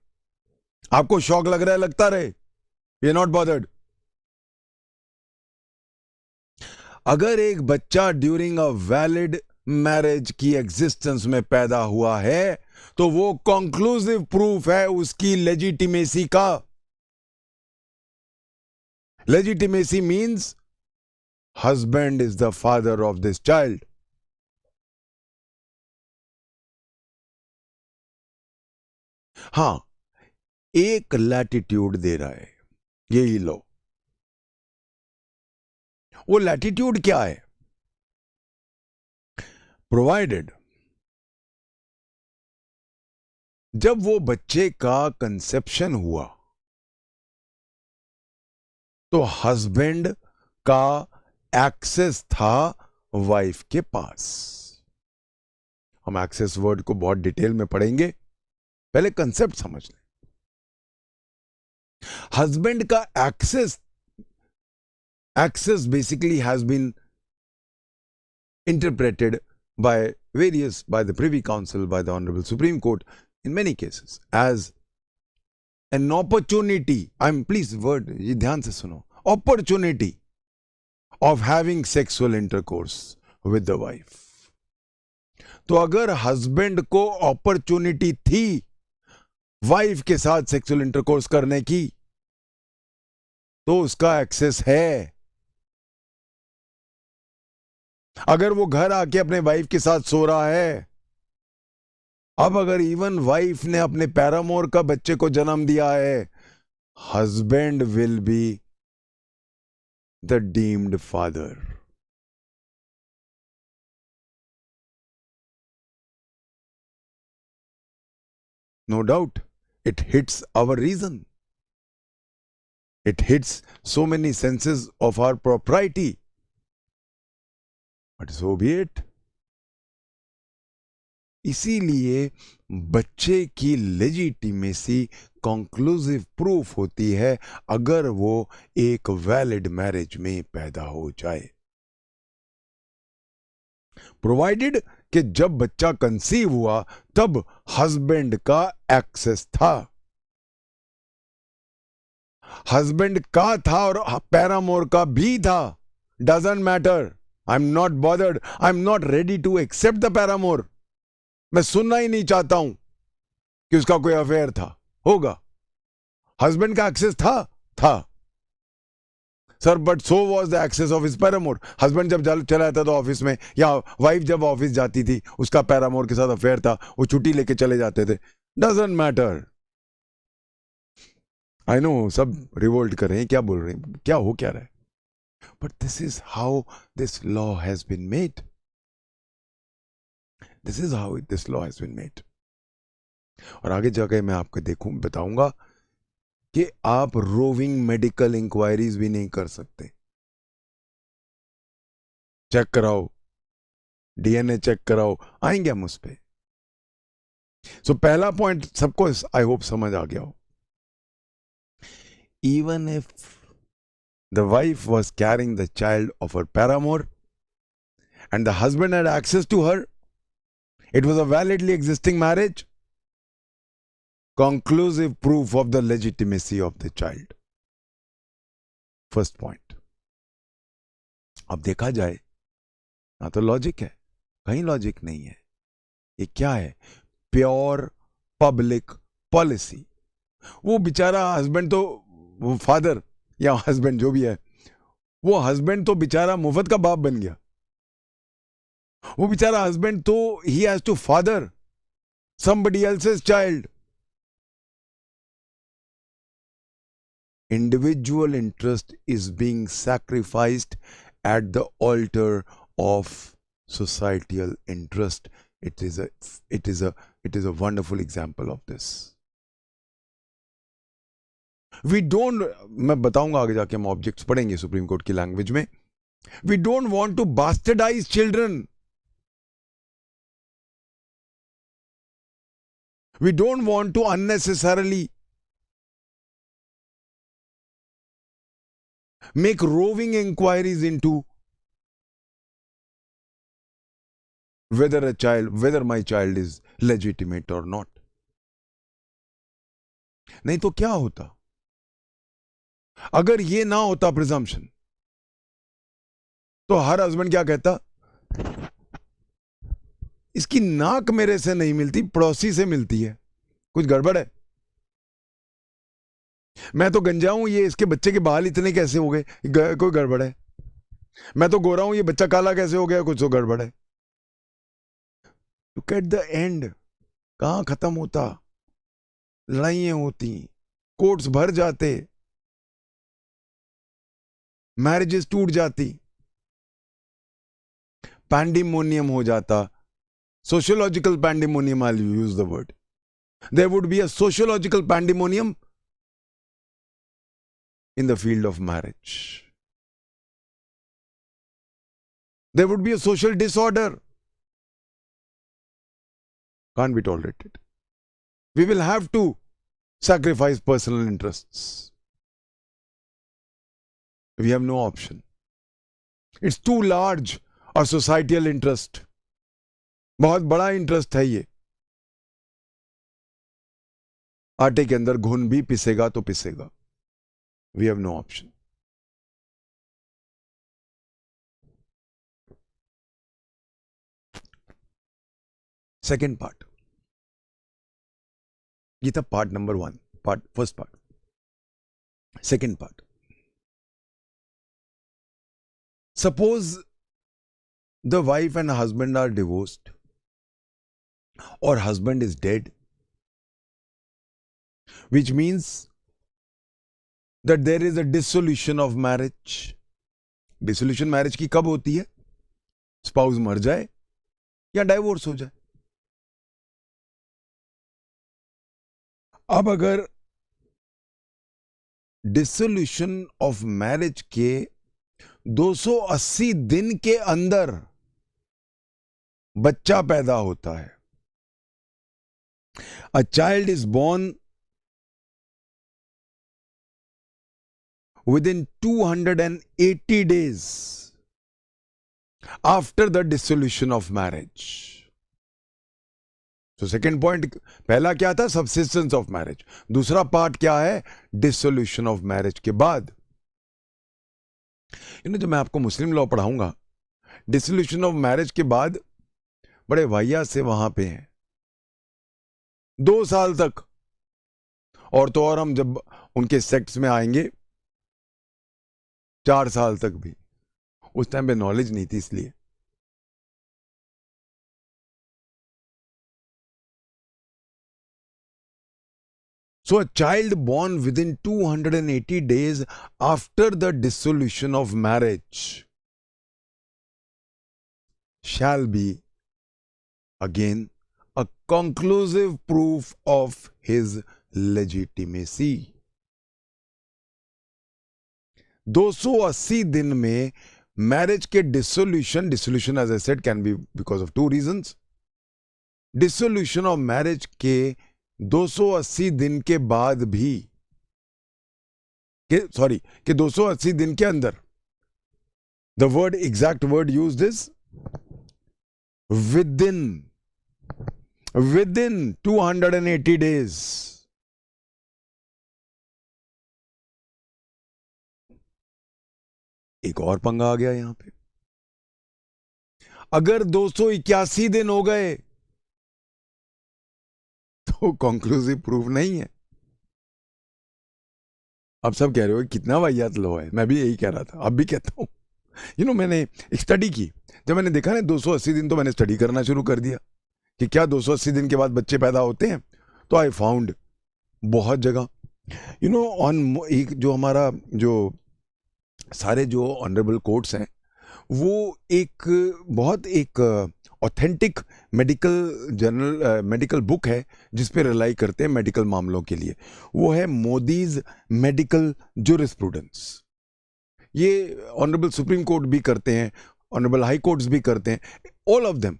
आपको शौक लग रहा है, लगता रहे. We are not bothered. अगर एक बच्चा ड्यूरिंग अ वैलिड मैरिज की एग्जिस्टेंस में पैदा हुआ है तो वो कंक्लूसिव प्रूफ है उसकी लेजिटिमेसी का. Legitimacy means husband is the father of this child. हां, एक लैटिट्यूड दे रहा है यही लो. वो लैटिट्यूड क्या है? प्रोवाइडेड जब वो बच्चे का कंसेप्शन हुआ तो हस्बैंड का एक्सेस था वाइफ के पास. हम एक्सेस वर्ड को बहुत डिटेल में पढ़ेंगे, पहले कंसेप्ट समझ लें. हस्बैंड का access basically has been interpreted by the Privy Council, by the Honorable Supreme Court in many cases as an opportunity. Please word ये ध्यान से सुनो. Opportunity of having sexual intercourse with the wife. तो अगर husband को opportunity थी wife के साथ सेक्सुअल इंटरकोर्स करने की तो उसका एक्सेस है. अगर वो घर आके अपने वाइफ के साथ सो रहा है, अब अगर इवन वाइफ ने अपने पैरामोर का बच्चे को जन्म दिया है, husband will be the deemed father. No doubt, it hits our reason. It hits so many senses of our propriety. But so be it. इसीलिए बच्चे की लेजिटिमेसी कंक्लूसिव प्रूफ होती है अगर वो एक वैलिड मैरिज में पैदा हो जाए. प्रोवाइडेड कि जब बच्चा कंसीव हुआ तब हस्बैंड का एक्सेस था. हस्बैंड का था और पैरामोर का भी था. Doesn't matter. I am not bothered. I am not ready to accept the paramour. मैं सुनना ही नहीं चाहता हूं कि उसका कोई अफेयर था. होगा. हस्बैंड का एक्सेस था sir, but so was the access of his paramour. Husband जब चला जाता था ऑफिस में, या वाइफ जब ऑफिस जाती थी, उसका पैरामोर के साथ अफेयर था, वो छुट्टी लेके चले जाते थे. Doesn't matter. आई नो सब रिवोल्ट कर रहे हैं, क्या बोल रहे हैं, क्या हो क्या रहा है. But this is how this law has been made. This is how this law has been made. और आगे जाके मैं आपको बताऊंगा कि आप रोविंग मेडिकल इंक्वायरीज भी नहीं कर सकते. चेक कराओ, डीएनए चेक कराओ, आएंगे हम उस पे. सो पहला पॉइंट सबको आई होप समझ आ गया हो. even if the wife was carrying the child of her paramour and the husband had access to her, it was a validly existing marriage, conclusive proof of the legitimacy of the child. First point. अब देखा जाए ना तो logic है, कहीं logic नहीं है. ये क्या है? Pure public policy. वो बेचारा हस्बैंड तो, वो फादर या हस्बैंड जो भी है, वो हस्बैंड तो बेचारा मुफ्त का बाप बन गया. वो बेचारा हस्बैंड तो ही has to father somebody else's child. Individual interest is being sacrificed at the altar of societal interest. It is a wonderful example of this. We don't, मैं बताऊंगा आगे जाके, हम ऑब्जेक्ट्स पढ़ेंगे सुप्रीम कोर्ट की लैंग्वेज में. We don't want to bastardize children. We don't want to unnecessarily make roving inquiries into whether my child is legitimate or not. नहीं तो क्या होता? अगर ये ना होता प्रिजम्पशन, तो हर हस्बैंड क्या कहता? इसकी नाक मेरे से नहीं मिलती, पड़ोसी से मिलती है, कुछ गड़बड़ है. मैं तो गंजा हूं, ये इसके बच्चे के बाल इतने कैसे हो गए, कोई गड़बड़ है. मैं तो गोरा हूं, ये बच्चा काला कैसे हो गया, कुछ तो गड़बड़ है. Look at the end. कहां खत्म होता? लड़ाइयां होती, कोर्ट्स भर जाते, मैरिजेस टूट जाती, पैंडिमोनियम हो जाता. Sociological pandemonium, I'll use the word. There would be a sociological pandemonium in the field of marriage. There would be a social disorder. Can't be tolerated. We will have to sacrifice personal interests. We have no option. It's too large a societal interest. बहुत बड़ा interest है ये. आटे के अंदर घुन भी पिसेगा तो पिसेगा. We have no option. Second part, ये था part number 1, first part. Second part, suppose the wife and husband are divorced or husband is dead, which means that there is a dissolution of marriage. Dissolution marriage की कब होती है? Spouse मर जाए या divorce हो जाए. अब अगर डिसोल्यूशन ऑफ मैरिज के 280 दिन के अंदर बच्चा पैदा होता है, a child is born within 280 days after the dissolution of marriage. So second point, पहला क्या था? Subsistence of marriage. दूसरा पार्ट क्या है? Dissolution of marriage के बाद. जब मैं आपको मुस्लिम लॉ पढ़ाऊंगा, डिसोल्यूशन ऑफ मैरिज के बाद बड़े वाहियात से वहां पे हैं 2 साल तक. और तो और हम जब उनके सेक्ट्स में आएंगे 4 साल तक भी. उस टाइम पे नॉलेज नहीं थी इसलिए. So a child born within 280 days after the dissolution of marriage shall be again a conclusive proof of his legitimacy. 280 दिन में मैरिज के dissolution as I said can be because of 2 reasons. Dissolution of marriage के 280 दिन के बाद भी कि 280 दिन के अंदर, the word exact word used is with in 280 days. एक और पंगा आ गया यहां पे, अगर 281 दिन हो गए तो कंक्लूसिव प्रूफ नहीं है. अब सब कह रहे हो कितना वाहियात लो है, मैं भी यही कह रहा था, अब भी कहता हूं. मैंने एक स्टडी की, जब मैंने देखा ना 280 दिन, तो मैंने स्टडी करना शुरू कर दिया कि क्या 280 दिन के बाद बच्चे पैदा होते हैं. तो आई फाउंड बहुत जगह, ऑन एक जो हमारा जो सारे जो ऑनरेबल कोर्ट्स हैं, वो एक बहुत एक ऑथेंटिक मेडिकल बुक है जिस पे रिलाई करते हैं मेडिकल मामलों के लिए. वो है मोदीज मेडिकल जूरिस्प्रूडेंस. ये ऑनरेबल सुप्रीम कोर्ट भी करते हैं, ऑनरेबल हाई कोर्ट्स भी करते हैं, ऑल ऑफ देम.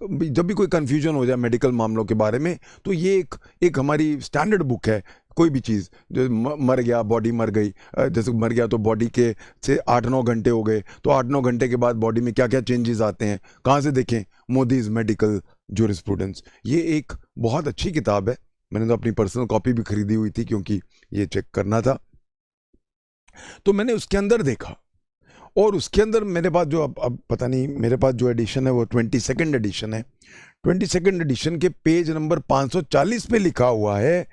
जब भी कोई कंफ्यूजन हो जाए मेडिकल मामलों के बारे में, तो ये एक हमारी स्टैंडर्ड बुक है. कोई भी चीज़ जो मर गया, बॉडी मर गई, जैसे मर गया तो बॉडी के से 8-9 घंटे हो गए, तो 8-9 घंटे के बाद बॉडी में क्या क्या चेंजेस आते हैं, कहाँ से देखें, मोदीज मेडिकल जूरिस्प्रूडेंस. ये एक बहुत अच्छी किताब है. मैंने तो अपनी पर्सनल कॉपी भी खरीदी हुई थी क्योंकि ये चेक करना था. तो मैंने उसके अंदर देखा, और उसके अंदर मेरे पास जो अब पता नहीं, मेरे पास जो एडिशन है वो 22nd एडिशन है. 22nd एडिशन के पेज नंबर 540 पे लिखा हुआ है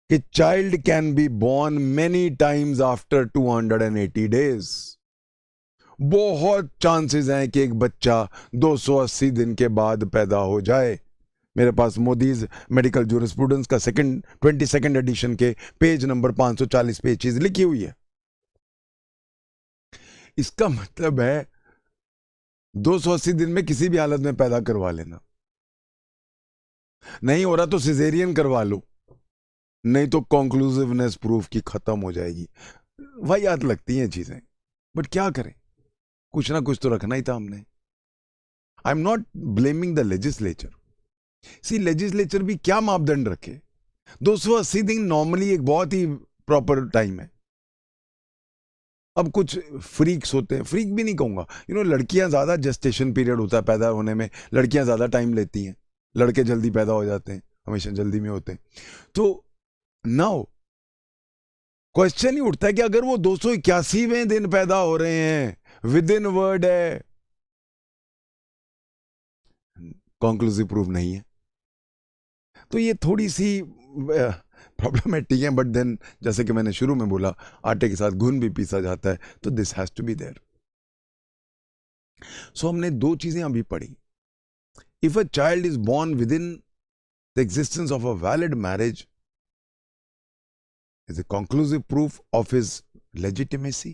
कि child can be born many times after 280 days. बहुत चांसेस हैं कि एक बच्चा 280 दिन के बाद पैदा हो जाए. मेरे पास मोदीज मेडिकल जूरिस्प्रूडेंस का 22nd एडिशन के पेज नंबर 540 पे चीज लिखी हुई है. इसका मतलब है 280 दिन में किसी भी हालत में पैदा करवा लेना. नहीं हो रहा तो सिजेरियन करवा लो, नहीं तो कंक्लूसिवनेस प्रूफ की खत्म हो जाएगी. वाहियात लगती हैं चीजें, बट क्या करें, कुछ ना कुछ तो रखना ही था हमने. I am not blaming the legislature. See, legislature भी क्या मापदंड रखे. 280 दिन नॉर्मली एक बहुत ही प्रॉपर टाइम है. अब कुछ फ्रीक्स होते हैं, फ्रीक भी नहीं कहूंगा, लड़कियां ज्यादा जेस्टेशन पीरियड होता है पैदा होने में, लड़कियां ज्यादा टाइम लेती हैं, लड़के जल्दी पैदा हो जाते हैं, हमेशा जल्दी में होते हैं. तो नाउ क्वेश्चन ही उठता है कि अगर वो 281वें दिन पैदा हो रहे हैं, विद इन वर्ड है, कंक्लूसिव प्रूफ नहीं है. तो ये थोड़ी सी प्रॉब्लमेटिक है. बट देन, जैसे कि मैंने शुरू में बोला, आटे के साथ घुन भी पीसा जाता है, तो this has to be there. So हमने दो चीजें अभी पढ़ी. If a child is born within the existence of a valid marriage, is a conclusive proof of his legitimacy.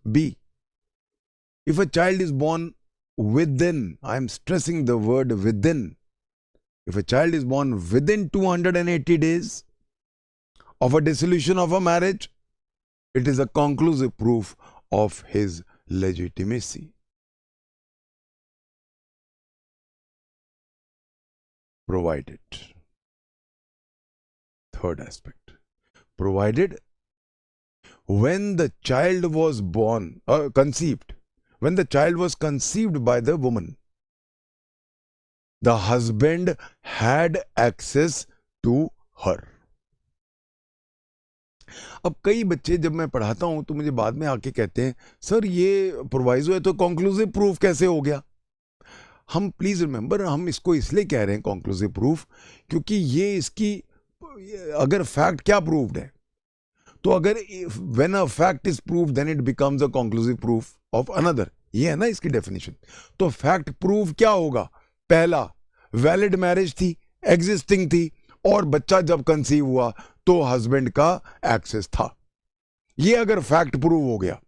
B, if a child is born within, I am stressing the word within, if a child is born within 280 days of a dissolution of a marriage, it is a conclusive proof of his legitimacy. Provided, third aspect, provided when the child was conceived, when the child was conceived by the woman, the husband had access to her. अब कई बच्चे जब मैं पढ़ाता हूं तो मुझे बाद में आके कहते हैं, सर ये प्रोवाइजो है तो कंक्लूसिव प्रूफ कैसे हो गया. हम प्लीज रिमेंबर, हम इसको इसलिए कह रहे हैं कंक्लूसिव प्रूफ क्योंकि ये इसकी, अगर फैक्ट क्या प्रूव्ड है, तो अगर when a fact is proved then it becomes a conclusive proof of another. ये है ना इसकी डेफिनेशन. तो फैक्ट प्रूव क्या होगा, पहला, वैलिड मैरिज थी, एग्जिस्टिंग थी, और बच्चा जब कंसीव हुआ तो हस्बैंड का एक्सेस था. ये अगर फैक्ट प्रूव हो गया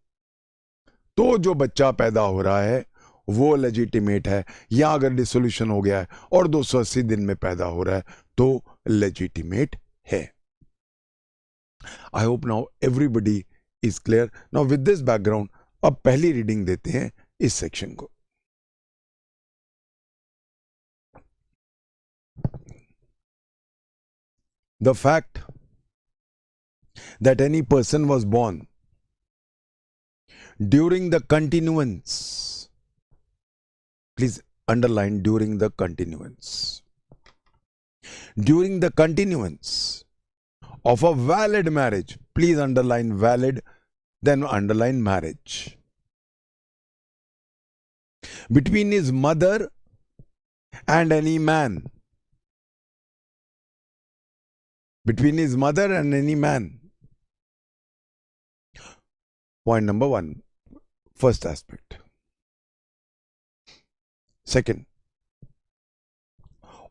तो जो बच्चा पैदा हो रहा है वो लेजिटिमेट है. या अगर डिसोल्यूशन हो गया है और 280 दिन में पैदा हो रहा है तो लेजिटिमेट है. I hope now everybody is clear. Now with this background, अब पहली रीडिंग देते हैं इस सेक्शन को. The fact that any person was born during the continuance, please underline during the continuance, during the continuance of a valid marriage, please underline valid, then underline marriage, between his mother and any man, between his mother and any man. Point number one, first aspect. Second,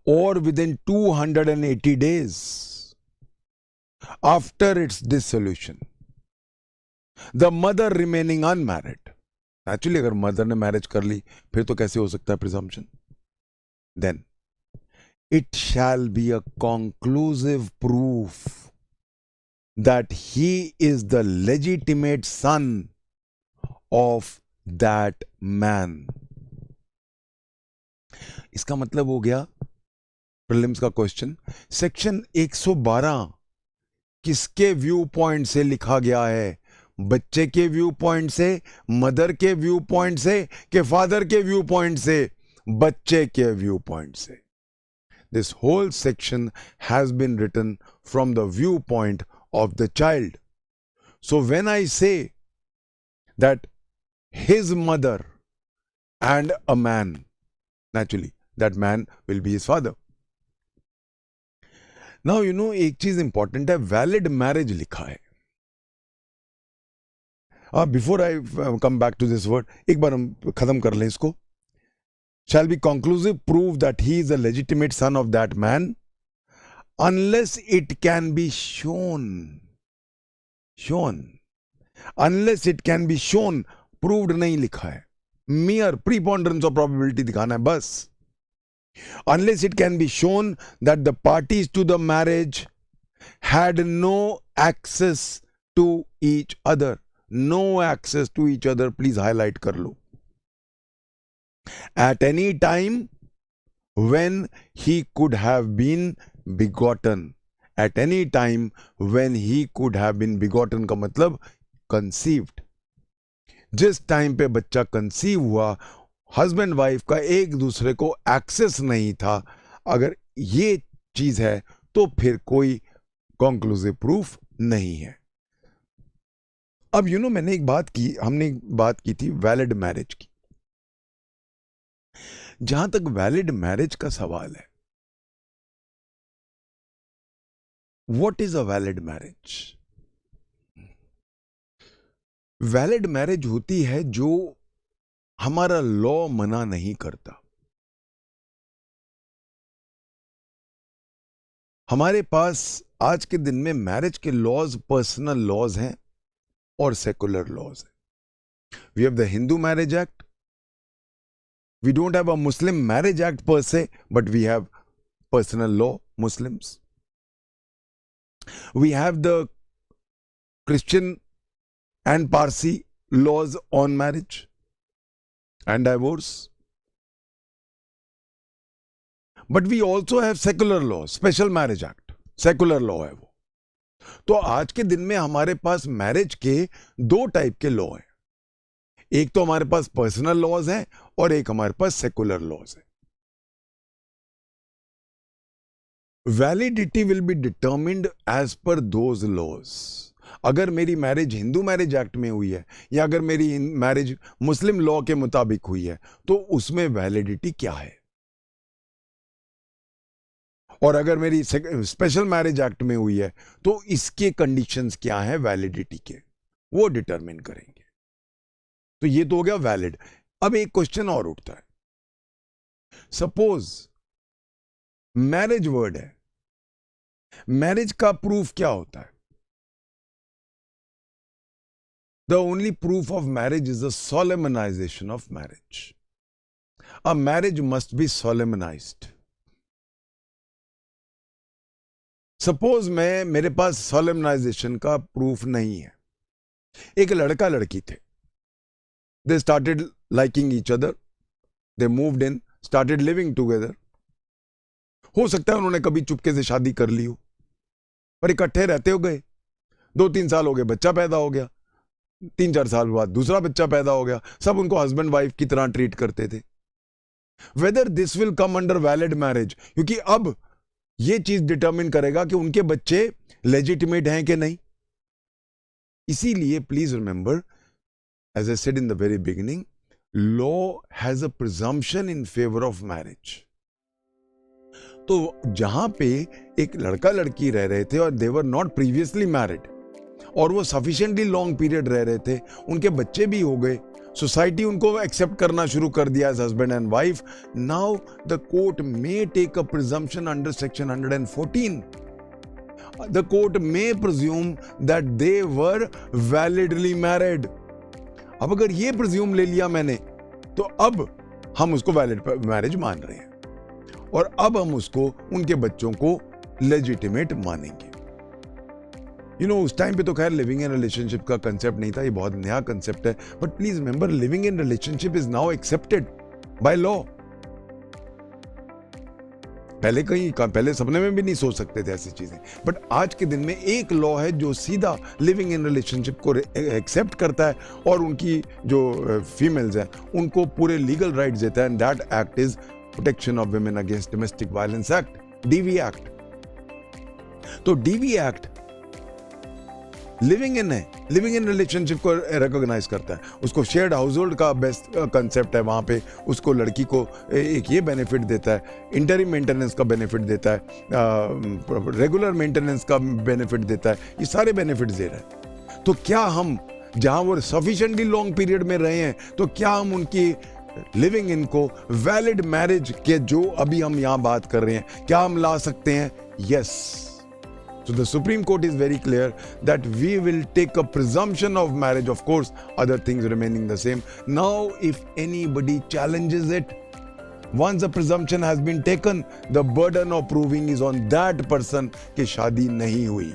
or within 280 days after its dissolution, the mother remaining unmarried. Actually, अगर mother ने marriage कर ली फिर तो कैसे हो सकता है presumption? Then it shall be a conclusive proof that he is the legitimate son of that man. इसका मतलब हो गया प्रीलिम्स का क्वेश्चन, सेक्शन 112 किसके व्यू पॉइंट से लिखा गया है? बच्चे के व्यू पॉइंट से, मदर के व्यू पॉइंट से, के फादर के व्यू पॉइंट से? बच्चे के व्यू पॉइंट से. This whole section has been written from the viewpoint of the child. So when I say that his mother and a man, naturally that man will be his father. Now you know एक चीज important है, valid marriage लिखा है. Before I come back to this word, एक बार हम खत्म कर लें इसको. Shall be conclusive proof that he is a legitimate son of that man, unless it can be shown, unless it can be shown, proved नहीं लिखा है, mere preponderance of probability दिखाना है बस. Unless it can be shown that the parties to the marriage had no access to each other. No access to each other, please highlight कर लो. At any time when he could have been begotten. At any time when he could have been begotten का मतलब conceived. जिस time पे बच्चा conceive हुआ, husband wife का एक दूसरे को एक्सेस नहीं था, अगर ये चीज है तो फिर कोई कंक्लूसिव प्रूफ नहीं है. अब मैंने हमने एक बात की थी वैलिड मैरिज की. जहां तक वैलिड मैरिज का सवाल है, what is a valid marriage? Valid marriage होती है जो हमारा लॉ मना नहीं करता. हमारे पास आज के दिन में मैरिज के लॉज पर्सनल लॉज हैं और सेकुलर लॉज हैं. We have the Hindu marriage act. We don't have a Muslim marriage act per se, but we have personal law, Muslims. We have the Christian and Parsi laws on marriage and divorce. But we also have secular laws, special marriage act, secular law है वो. तो आज के दिन में हमारे पास marriage के दो टाइप के लॉ हैं. एक तो हमारे पास पर्सनल लॉज हैं और एक हमारे पास सेकुलर लॉज है. Validity will be determined as per those laws. अगर मेरी मैरिज हिंदू मैरिज एक्ट में हुई है या अगर मेरी मैरिज मुस्लिम लॉ के मुताबिक हुई है तो उसमें वैलिडिटी क्या है, और अगर मेरी स्पेशल मैरिज एक्ट में हुई है तो इसके कंडीशंस क्या हैं वैलिडिटी के, वो डिटरमिन करेंगे. तो ये तो हो गया वैलिड. अब एक क्वेश्चन और उठता है. सपोज मैरिज वर्ड है, मैरिज का प्रूफ क्या होता है? The only proof of marriage is the solemnisation of marriage. A marriage must be solemnised. Suppose मेरे पास सोलेमनाइजेशन का प्रूफ नहीं है. एक लड़का लड़की थे, they started liking each other, they moved in, started living together. हो सकता है उन्होंने कभी चुपके से शादी कर ली हो, पर इकट्ठे रहते हो गए. 2-3 साल हो गए, बच्चा पैदा हो गया, 3-4 साल बाद दूसरा बच्चा पैदा हो गया, सब उनको हस्बैंड वाइफ की तरह ट्रीट करते थे। Whether this will come under valid marriage, क्योंकि अब ये चीज डिटरमिन करेगा कि उनके बच्चे लेजिटिमेट हैं कि नहीं। इसीलिए please remember, as I said in the very beginning, law has a presumption in favour of marriage. तो जहां पे एक लड़का लड़की रह रहे थे और दे वर नॉट प्रीवियसली मैरिड, और वो सफिशिएंटली लॉन्ग पीरियड रह रहे थे, उनके बच्चे भी हो गए, सोसाइटी उनको एक्सेप्ट करना शुरू कर दिया as husband and wife, now the court may take a presumption under section 114. The court may presume that they were validly married. अब अगर ये प्रिज्यूम ले लिया मैंने, तो अब हम उसको वैलिड मैरिज मान रहे हैं और अब हम उसको, उनके बच्चों को लेजिटिमेट मानेंगे। उस टाइम पे तो खैर लिविंग इन रिलेशनशिप का कंसेप्ट नहीं था, ये बहुत नया कंसेप्ट है, but please remember, living in relationship is now accepted by law. पहले सपने में भी नहीं सोच सकते थे ऐसी चीजें, बट आज के दिन में एक लॉ है जो सीधा लिविंग इन रिलेशनशिप को एक्सेप्ट करता है और उनकी जो फीमेल्स हैं उनको पूरे लीगल राइट्स देता है, and that act is protection of women against domestic violence act, DV act. तो DV act living in relationship को रिकॉग्नाइज करता है, उसको शेयर्ड हाउस होल्ड का बेस्ट कंसेप्ट है, वहां पे उसको लड़की को एक ये बेनिफिट देता है, इंटरिम मेंटेनेंस का बेनिफिट देता है, रेगुलर मेंटेनेंस का बेनिफिट देता है, ये सारे बेनिफिट दे रहा है। तो क्या हम, जहां वो सफिशिएंटली लॉन्ग पीरियड में रहे हैं, तो क्या हम उनकी लिविंग इन को वैलिड मैरिज के जो अभी हम यहां बात कर रहे हैं, क्या हम ला सकते हैं? Yes. So the Supreme Court is very clear that we will take a presumption of marriage, of course, other things remaining the same. Now, if anybody challenges it, once the presumption has been taken, the burden of proving is on that person कि शादी नहीं हुई।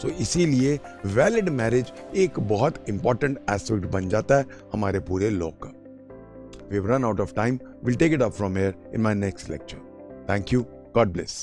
So इसीलिए valid marriage एक बहुत important aspect बन जाता है हमारे पूरे लॉ का। We have run out of time. We'll take it up from here in my next lecture. Thank you. God bless.